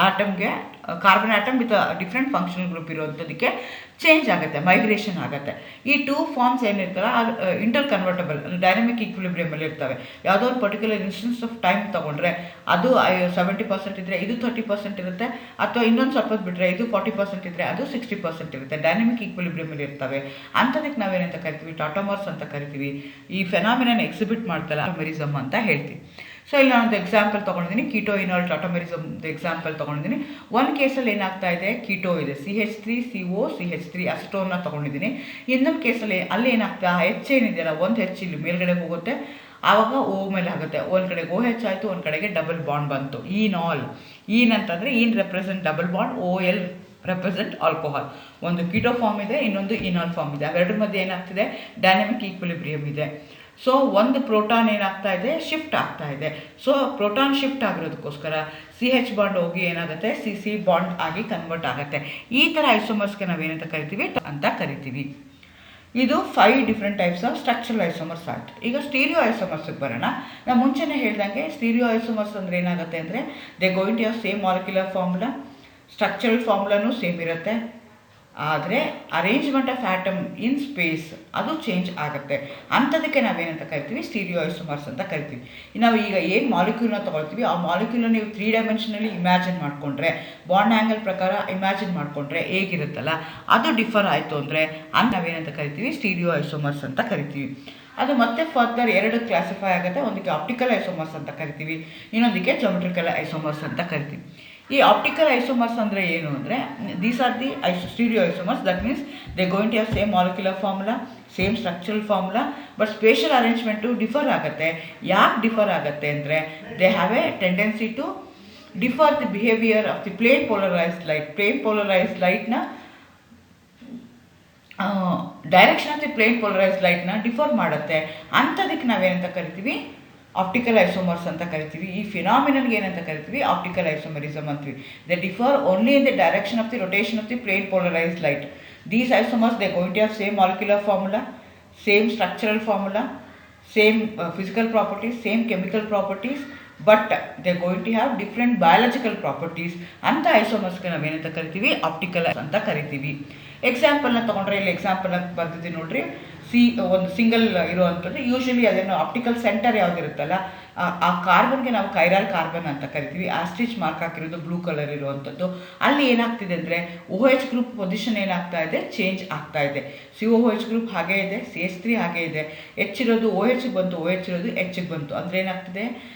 ಆಟಮ್ಗೆ carbon atom with different functional group ಇರೋಂಥದ್ದಕ್ಕೆ ಚೇಂಜ್ ಆಗುತ್ತೆ, ಮೈಗ್ರೇಷನ್ ಆಗುತ್ತೆ. ಈ ಟೂ ಫಾರ್ಮ್ಸ್ ಏನಿರ್ತಾರ ಅದು ಇಂಟರ್ ಕನ್ವರ್ಟಬಲ್ ಡೈನಮಿಕ್ ಈಕ್ವಿಲಿಬ್ರಿಯಮಲ್ಲಿ ಇರ್ತವೆ. ಯಾವುದೋ ಒಂದು ಪರ್ಟಿಕ್ಯುಲರ್ ಇನ್ಸ್ಟೆನ್ಸ್ ಆಫ್ ಟೈಮ್ ತೊಗೊಂಡ್ರೆ ಅದು 70% ಇದ್ದರೆ ಇದು 30% ಇರುತ್ತೆ, ಅಥವಾ ಇನ್ನೊಂದು ಸ್ವಲ್ಪ ಬಿಟ್ಟರೆ ಇದು 40% ಇದ್ದರೆ ಅದು 60% ಇರುತ್ತೆ. ಡೈನಮಿಕ್ ಈಕ್ವಿಲಿಬ್ರಿಯಮಲ್ಲಿ ಇರ್ತವೆ. ಅಂಥದಕ್ಕೆ ನಾವೇನಂತ ಕರಿತೀವಿ, ಟಾಟೋಮರ್ಸ್ ಅಂತ ಕರಿತೀವಿ. ಈ ಫೆನಾಮಿನನ್ ಎಕ್ಸಿಬಿಟ್ ಮಾಡ್ತಲ್ಲ ಟಾಟೋಮರಿಸಮ್ ಅಂತ ಹೇಳ್ತೀವಿ. ಸೊ ಇಲ್ಲಿ ನಾನೊಂದು ಎಕ್ಸಾಂಪಲ್ ತೊಗೊಂಡಿದ್ದೀನಿ, ಕೀಟೋ ಇನಾಲ್ ಟಾಟೋಮರಿಸಮ್ ಎಕ್ಸಾಂಪಲ್ ತೊಗೊಂಡಿದ್ದೀನಿ. ಒಂದು ಕೇಸಲ್ಲಿ ಏನಾಗ್ತಾ ಇದೆ, ಕೀಟೋ ಇದೆ, CH3CO CH3 ಅಸಿಟೋನ್ನ ತೊಗೊಂಡಿದ್ದೀನಿ. ಇನ್ನೊಂದು ಕೇಸಲ್ಲಿ ಅಲ್ಲಿ ಏನಾಗ್ತಾ H ಏನಿದೆಯಲ್ಲ, ಒಂದು H ಇಲ್ಲಿ ಮೇಲ್ಗಡೆ ಹೋಗುತ್ತೆ, ಆವಾಗ O ಮೇಲೆ ಆಗುತ್ತೆ. ಒಂದು ಕಡೆಗೆ OH ಆಯಿತು, ಒಂದು ಕಡೆಗೆ ಡಬಲ್ ಬಾಂಡ್ ಬಂತು. ಈನಾಲ್ ಅಂತಂದರೆ ene represent double bond, OL represent alcohol. ಒಂದು ಕೀಟೋ ಫಾರ್ಮ್ ಇದೆ, ಇನ್ನೊಂದು ಇನಾಲ್ ಫಾರ್ಮ್ ಇದೆ. ಅವೆರಡರ ಮಧ್ಯೆ ಏನಾಗ್ತಿದೆ, ಡೈನಮಿಕ್ ಈಕ್ವಿಲಿಬ್ರಿಯಮ್ ಇದೆ. ಸೊ ಒಂದು ಪ್ರೋಟಾನ್ ಏನಾಗ್ತಾ ಇದೆ, ಶಿಫ್ಟ್ ಆಗ್ತಾ ಇದೆ. ಸೊ ಪ್ರೋಟಾನ್ ಶಿಫ್ಟ್ ಆಗಿರೋದಕ್ಕೋಸ್ಕರ CH ಬಾಂಡ್ ಹೋಗಿ ಏನಾಗುತ್ತೆ, CC ಬಾಂಡ್ ಆಗಿ ಕನ್ವರ್ಟ್ ಆಗುತ್ತೆ. ಈ ಥರ ಐಸೋಮರ್ಸ್ಗೆ ನಾವೇನಂತ ಕರಿತೀವಿ ಅಂತ ಕರಿತೀವಿ. ಇದು 5 different types of structural isomers ಆಯ್ತು. ಈಗ ಸ್ಟೀರಿಯೋ ಐಸೋಮರ್ಸ್ಗೆ ಬರೋಣ. ನಾವು ಮುಂಚೆನೇ ಹೇಳ್ದಂಗೆ ಸ್ಟೀರಿಯೋ ಐಸೋಮರ್ಸ್ ಅಂದರೆ ಏನಾಗುತ್ತೆ ಅಂದರೆ they going to have same molecular formula, structural ಫಾರ್ಮುಲಾನು ಸೇಮ್ ಇರುತ್ತೆ, ಆದರೆ arrangement of atom in space ಅದು ಚೇಂಜ್ ಆಗುತ್ತೆ. ಅಂಥದಕ್ಕೆ ನಾವೇನಂತ ಕರಿತೀವಿ, ಸ್ಟೀರಿಯೋ ಐಸೋಮರ್ಸ್ ಅಂತ ಕರಿತೀವಿ. ನಾವು ಈಗ ಏನು ಮಾಲಿಕ್ಯೂಲ್ನ ತೊಗೊಳ್ತೀವಿ ಆ ಮಾಲಿಕ್ಯೂಲ್ನ ನೀವು 3 ಡೈಮೆನ್ಷನಲ್ಲಿ ಇಮ್ಯಾಜಿನ್ ಮಾಡಿಕೊಂಡ್ರೆ, ಬಾಂಡ್ ಆ್ಯಂಗಲ್ ಪ್ರಕಾರ ಇಮ್ಯಾಜಿನ್ ಮಾಡಿಕೊಂಡ್ರೆ ಹೇಗಿರುತ್ತಲ್ಲ ಅದು ಡಿಫರ್ ಆಯಿತು ಅಂದರೆ ನಾವೇನಂತ ಕರಿತೀವಿ, ಸ್ಟೀರಿಯೋ ಐಸೋಮರ್ಸ್ ಅಂತ ಕರಿತೀವಿ. ಅದು ಮತ್ತೆ ಫರ್ದರ್ 2 ಕ್ಲಾಸಿಫೈ ಆಗುತ್ತೆ. ಒಂದಕ್ಕೆ ಆಪ್ಟಿಕಲ್ ಐಸೋಮರ್ಸ್ ಅಂತ ಕರಿತೀವಿ, ಇನ್ನೊಂದಕ್ಕೆ ಜೊಮೆಟ್ರಿಕಲ್ ಐಸೋಮರ್ಸ್ ಅಂತ ಕರಿತೀವಿ. ಈ ಆಪ್ಟಿಕಲ್ ಐಸೋಮರ್ಸ್ ಅಂದರೆ ಏನು ಅಂದರೆ these are the stereo isomers. That means they going to have same molecular formula, same structural formula, but spatial arrangement differ ಆಗುತ್ತೆ. ಯಾಕೆ ಡಿಫರ್ ಆಗುತ್ತೆ ಅಂದರೆ they have a tendency to differ the behaviour of the plane polarised light. Plane polarised ಲೈಟ್ನ direction of the plane polarised ಲೈಟ್ನ ಡಿಫರ್ ಮಾಡುತ್ತೆ. ಅಂಥದಕ್ಕೆ ನಾವೇನಂತ ಕರಿತೀವಿ, ಆಪ್ಟಿಕಲ್ ಐಸೋಮರ್ಸ್ ಅಂತ ಕರಿತೀವಿ. ಈ ಫಿನಾಮಿನನ್ಗೆ ಏನಂತ ಕರಿತೀವಿ, ಆಪ್ಟಿಕಲ್ ಐಸೋಮರಿಸಮ್ ಅಂತೀವಿ. They differ only in the direction of the rotation of the plane polarised light. These isomers they going to have same molecular formula, same structural formula, same physical properties, same chemical properties, but they going to have different biological properties. ಅಂಥ ಐಸೋಮರ್ಸ್ಗೆ ನಾವೇನಂತ ಕರಿತೀವಿ, ಆಪ್ಟಿಕಲ್ ಅಂತ ಕರಿತೀವಿ. ಎಕ್ಸಾಂಪಲ್ನ ತೊಗೊಂಡ್ರೆ ಇಲ್ಲಿ ಎಕ್ಸಾಂಪಲ್ ಅಂತ ಬರ್ತಿದ್ದೀವಿ ನೋಡ್ರಿ. ಒಂದು ಸಿಂಗಲ್ ಇರುವಂಥದ್ದು, ಯೂಶಲಿ ಅದೇನು ಆಪ್ಟಿಕಲ್ ಸೆಂಟರ್ ಯಾವುದಿರುತ್ತಲ್ಲ ಆ ಕಾರ್ಬನ್ಗೆ ನಾವು ಕೈರಾಲ್ ಕಾರ್ಬನ್ ಅಂತ ಕರಿತೀವಿ. ಆಸ್ಟ್ರಿಚ್ ಮಾರ್ಕ್ ಹಾಕಿರೋದು ಬ್ಲೂ ಕಲರ್ ಇರುವಂಥದ್ದು. ಅಲ್ಲಿ ಏನಾಗ್ತಿದೆ ಅಂದರೆ OH ಗ್ರೂಪ್ ಪೊಸಿಷನ್ ಏನಾಗ್ತಾ ಇದೆ, ಚೇಂಜ್ ಆಗ್ತಾ ಇದೆ. COOH ಗ್ರೂಪ್ ಹಾಗೇ ಇದೆ, CH3 ಹಾಗೇ ಇದೆ. H ಇರೋದು OHಗೆ ಬಂತು, OH ಇರೋದು Hಗೆ ಬಂತು. ಅಂದರೆ ಏನಾಗ್ತಿದೆ,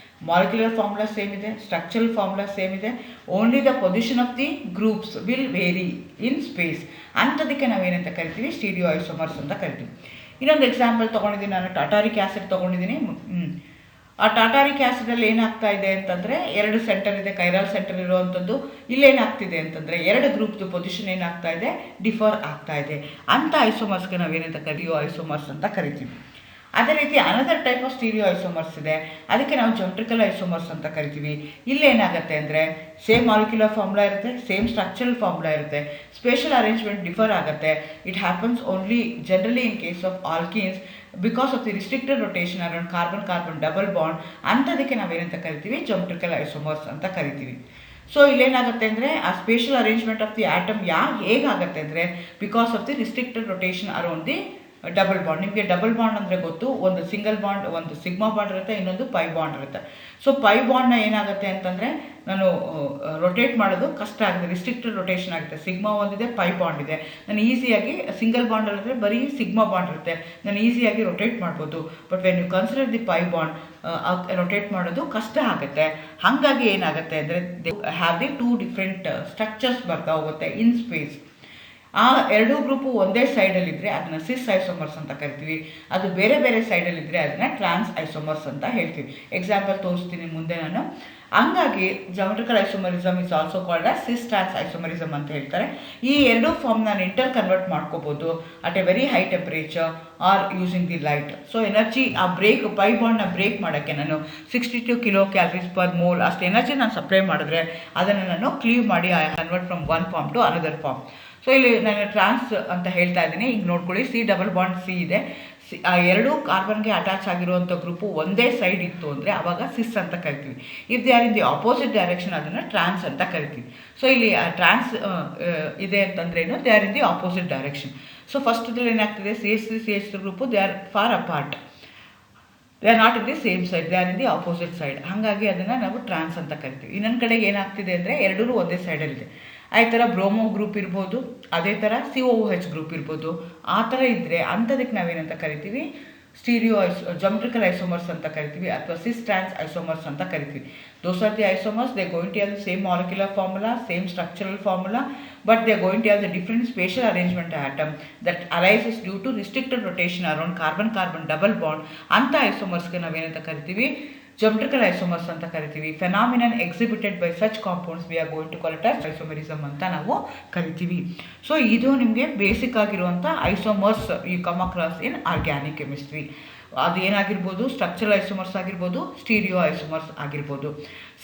ಮಾಲಿಕ್ಯುಲರ್ ಫಾರ್ಮುಲಾ ಸೇಮ್ ಇದೆ, ಸ್ಟ್ರಕ್ಚರಲ್ ಫಾರ್ಮುಲಾ ಸೇಮ್ ಇದೆ, only the position of the groups will vary in space. ಅಂಥದಕ್ಕೆ ನಾವೇನಂತ ಕರಿತೀವಿ, ಸ್ಟೀರಿಯೋ ಐಸೋಮರ್ಸ್ ಅಂತ ಕರಿತೀವಿ. ಇನ್ನೊಂದು ಎಕ್ಸಾಂಪಲ್ ತೊಗೊಂಡಿದ್ದೀನಿ ನಾನು, ಟಾಟಾರಿಕ್ ಆ್ಯಸಿಡ್ ತೊಗೊಂಡಿದ್ದೀನಿ. ಆ ಟಾಟಾರಿಕ್ ಆ್ಯಸಿಡಲ್ಲಿ ಏನಾಗ್ತಾ ಇದೆ ಅಂತಂದರೆ 2 ಸೆಂಟರ್ ಇದೆ, ಕೈರಾಲ್ ಸೆಂಟರ್ ಇರುವಂಥದ್ದು. ಇಲ್ಲೇನಾಗ್ತಿದೆ ಅಂತಂದರೆ 2 ಗ್ರೂಪ್ದು ಪೊಸಿಷನ್ ಏನಾಗ್ತಾ ಇದೆ, ಡಿಫರ್ ಆಗ್ತಾ ಇದೆ. ಅಂಥ ಐಸೋಮರ್ಸ್ಗೆ ನಾವೇನಂತ ಕರಿಯೋ ಐಸೋಮರ್ಸ್ ಅಂತ ಕರಿತೀವಿ. ಅದೇ ರೀತಿ another type of stereo isomers ಇದೆ, ಅದಕ್ಕೆ ನಾವು ಜೊಮೆಟ್ರಿಕಲ್ ಐಸೋಮರ್ಸ್ ಅಂತ ಕರಿತೀವಿ. ಇಲ್ಲೇನಾಗುತ್ತೆ ಅಂದರೆ ಸೇಮ್ ಮಾಲಿಕ್ಯುಲರ್ ಫಾರ್ಮುಲಾ ಇರುತ್ತೆ, ಸೇಮ್ ಸ್ಟ್ರಕ್ಚರಲ್ ಫಾರ್ಮುಲಾ ಇರುತ್ತೆ, ಸ್ಪೇಷಲ್ ಅರೇಂಜ್ಮೆಂಟ್ ಡಿಫರ್ ಆಗುತ್ತೆ. It happens only generally in case of alkenes because of the restricted rotation around carbon double bond. ಅಂಥದಕ್ಕೆ ನಾವೇನಂತ ಕರಿತೀವಿ, ಜೊಮೆಟ್ರಿಕಲ್ ಐಸೋಮರ್ಸ್ ಅಂತ ಕರಿತೀವಿ. ಸೊ ಇಲ್ಲೇನಾಗುತ್ತೆ ಅಂದರೆ ಆ spatial arrangement of the atom ಹೇಗಾಗುತ್ತೆ ಅಂದರೆ because of the restricted rotation around the double bond. ನಿಮಗೆ ಡಬಲ್ ಬಾಂಡ್ ಅಂದರೆ ಗೊತ್ತು, ಒಂದು ಸಿಂಗಲ್ ಬಾಂಡ್, ಒಂದು ಸಿಗ್ಮಾ ಬಾಂಡ್ ಇರುತ್ತೆ, ಇನ್ನೊಂದು ಪೈ ಬಾಂಡ್ ಇರುತ್ತೆ. ಸೊ ಪೈ ಬಾಂಡ್ನ ಏನಾಗುತ್ತೆ ಅಂತಂದರೆ ನಾನು ರೊಟೇಟ್ ಮಾಡೋದು ಕಷ್ಟ ಆಗುತ್ತೆ, ರಿಸ್ಟ್ರಿಕ್ಟೆಡ್ ರೊಟೇಷನ್ ಆಗುತ್ತೆ. ಸಿಗ್ಮಾ ಒಂದಿದೆ, ಪೈ ಬಾಂಡ್ ಇದೆ. ನಾನು ಈಸಿಯಾಗಿ ಸಿಂಗಲ್ ಬಾಂಡಲ್ಲಿದ್ದರೆ ಬರೀ ಸಿಗ್ಮಾ ಬಾಂಡ್ ಇರುತ್ತೆ, ನಾನು ಈಸಿಯಾಗಿ ರೊಟೇಟ್ ಮಾಡ್ಬೋದು. But when you consider the pi bond rotate ಮಾಡೋದು ಕಷ್ಟ ಆಗುತ್ತೆ. ಹಾಗಾಗಿ ಏನಾಗುತ್ತೆ ಅಂದರೆ they have the 2 different structures ಬರ್ತಾ ಹೋಗುತ್ತೆ ಇನ್ ಸ್ಪೇಸ್. ಆ 2 ಗ್ರೂಪು ಒಂದೇ ಸೈಡಲ್ಲಿದ್ದರೆ ಅದನ್ನು ಸಿಸ್ ಐಸೋಮರ್ಸ್ ಅಂತ ಕರಿತೀವಿ. ಅದು ಬೇರೆ ಬೇರೆ ಸೈಡಲ್ಲಿದ್ದರೆ ಅದನ್ನು ಟ್ರಾನ್ಸ್ ಐಸೋಮರ್ಸ್ ಅಂತ ಹೇಳ್ತೀವಿ. ಎಕ್ಸಾಂಪಲ್ ತೋರಿಸ್ತೀನಿ ಮುಂದೆ ನಾನು. ಹಂಗಾಗಿ geometrical isomerism is also called as cis trans isomerism ಅಂತ ಹೇಳ್ತಾರೆ. ಈ 2 ಫಾರ್ಮ್ ನಾನು ಇಂಟರ್ ಕನ್ವರ್ಟ್ ಮಾಡ್ಕೋಬೋದು at a very high temperature or using the light. So energy ಆ ಪೈ ಬಾಂಡ್ನ ಬ್ರೇಕ್ ಮಾಡೋಕ್ಕೆ ನಾನು 62 ಕಿಲೋ ಕ್ಯಾಲರೀಸ್ ಪರ್ ಮೋಲ್ ಅಷ್ಟು ಎನರ್ಜಿ ನಾನು ಸಪ್ಲೈ ಮಾಡಿದ್ರೆ ಅದನ್ನು ನಾನು ಕ್ಲೀವ್ ಮಾಡಿ I convert from one form to another form. So ಇಲ್ಲಿ ನಾನು ಟ್ರಾನ್ಸ್ ಅಂತ ಹೇಳ್ತಾ ಇದ್ದೀನಿ. ಈಗ ನೋಡ್ಕೊಳ್ಳಿ, ಸಿ ಡಬಲ್ ಬಾಂಡ್ ಸಿ ಇದೆ. ಆ ಎರಡು ಕಾರ್ಬನ್ಗೆ ಅಟ್ಯಾಚ್ ಆಗಿರುವಂಥ ಗ್ರೂಪು ಒಂದೇ ಸೈಡ್ ಇತ್ತು ಅಂದರೆ ಆವಾಗ ಸಿಸ್ ಅಂತ ಕರಿತೀವಿ. If they are in the opposite direction ಅದನ್ನು ಟ್ರಾನ್ಸ್ ಅಂತ ಕರಿತೀವಿ. ಸೊ ಇಲ್ಲಿ ಟ್ರಾನ್ಸ್ ಇದೆ ಅಂತಂದ್ರೇನು, they are in the opposite direction. So ಫಸ್ಟ್ದಲ್ಲಿ ಏನಾಗ್ತಿದೆ, CH3 group they are far apart, they are not in the same side, they are in the opposite side. ಹಾಗಾಗಿ ಅದನ್ನು ನಾವು ಟ್ರಾನ್ಸ್ ಅಂತ ಕರಿತೀವಿ. ಇನ್ನೊಂದು ಕಡೆಗೆ ಏನಾಗ್ತಿದೆ ಅಂದರೆ ಎರಡೂ ಒಂದೇ ಸೈಡಲ್ಲಿದೆ. ಅದೇ ಥರ ಬ್ರೋಮೋ ಗ್ರೂಪ್ ಇರ್ಬೋದು, ಅದೇ ಥರ COOH ಗ್ರೂಪ್ ಇರ್ಬೋದು. ಆ ಥರ ಇದ್ದರೆ ಅಂಥದಕ್ಕೆ ನಾವೇನಂತ ಕರಿತೀವಿ, ಜಾಮೆಟ್ರಿಕಲ್ ಐಸೋಮರ್ಸ್ ಅಂತ ಕರಿತೀವಿ, ಅಥವಾ ಸಿಸ್ ಟ್ರಾನ್ಸ್ ಐಸೋಮರ್ಸ್ ಅಂತ ಕರಿತೀವಿ. Those are the isomers, they going to have the same molecular formula, same structural formula, but they going to have the different spatial arrangement atom that arises due to restricted rotation around carbon double bond. ಅಂಥ ಐಸೋಮರ್ಸ್ಗೆ ನಾವೇನಂತ ಕರಿತೀವಿ, ಜಾಮೆಟ್ರಿಕಲ್ ಐಸೋಮರ್ಸ್ ಅಂತ ಕರಿತೀವಿ. Phenomenon exhibited by such compounds we are going to call it as isomerism ಅಂತ ನಾವು ಕರಿತೀವಿ. ಸೊ ಇದು ನಿಮಗೆ ಬೇಸಿಕ್ ಆಗಿರುವಂಥ isomers you come across in organic chemistry. ಅದು ಏನಾಗಿರ್ಬೋದು, ಸ್ಟ್ರಕ್ಚರಲ್ ಐಸೋಮರ್ಸ್ ಆಗಿರ್ಬೋದು, ಸ್ಟೀರಿಯೋ ಐಸೋಮರ್ಸ್ ಆಗಿರ್ಬೋದು.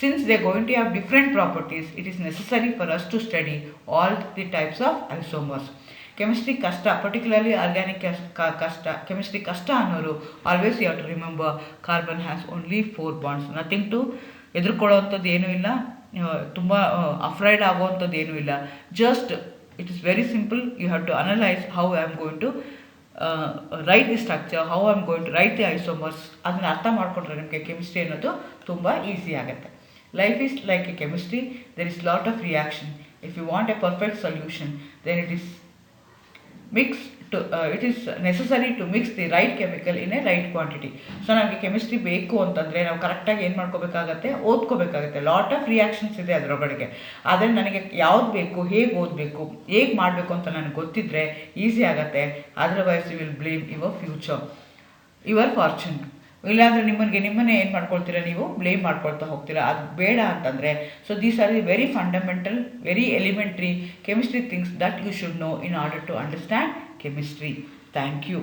Since they going to have different properties, it is necessary for us to study all the types of isomers. Chemistry ಕಷ್ಟ, ಪರ್ಟಿಕ್ಯುಲರ್ಲಿ ಆರ್ಗ್ಯಾನಿಕ್ ಕಷ್ಟ, ಕೆಮಿಸ್ಟ್ರಿ ಕಷ್ಟ ಅನ್ನೋರು always you have to remember carbon has only 4 bonds. Nothing to ಎದುರ್ಕೊಳ್ಳೋವಂಥದ್ದು ಏನೂ ಇಲ್ಲ, ತುಂಬ ಅಫ್ರೈಡ್ ಆಗೋವಂಥದ್ದು ಏನೂ ಇಲ್ಲ. Just it is very simple. You have to analyse how I am going to write the structure, how I am going to write the isomers. ಅದನ್ನು ಅರ್ಥ ಮಾಡಿಕೊಂಡ್ರೆ ನಿಮಗೆ ಕೆಮಿಸ್ಟ್ರಿ ಅನ್ನೋದು ತುಂಬ ಈಸಿ ಆಗುತ್ತೆ. Life is like a chemistry, there is lot of reaction. If you want a perfect solution, then it is necessary to mix the right chemical in a right quantity. So ನಮಗೆ ಕೆಮಿಸ್ಟ್ರಿ ಬೇಕು ಅಂತಂದರೆ ನಾವು ಕರೆಕ್ಟಾಗಿ ಏನು ಮಾಡ್ಕೋಬೇಕಾಗತ್ತೆ, ಓದ್ಕೋಬೇಕಾಗತ್ತೆ. ಲಾಟ್ ಆಫ್ ರಿಯಾಕ್ಷನ್ಸ್ ಇದೆ ಅದರೊಳಗಡೆ. ಆದರೆ ನನಗೆ ಯಾವ್ದು ಬೇಕು, ಹೇಗೆ ಓದಬೇಕು, ಹೇಗೆ ಮಾಡಬೇಕು ಅಂತ ನನಗೆ ಗೊತ್ತಿದ್ದರೆ ಈಸಿ ಆಗುತ್ತೆ. Otherwise you will blame your future, your fortune. ಇಲ್ಲಾಂದರೆ ನಿಮ್ಮನ್ನೇ ಏನು ಮಾಡ್ಕೊಳ್ತೀರಾ, ನೀವು ಬ್ಲೇಮ್ ಮಾಡ್ಕೊಳ್ತಾ ಹೋಗ್ತೀರಾ. ಅದು ಬೇಡ ಅಂತಂದರೆ. So these are the very fundamental, very elementary chemistry things that you should know in order to understand chemistry. Thank you.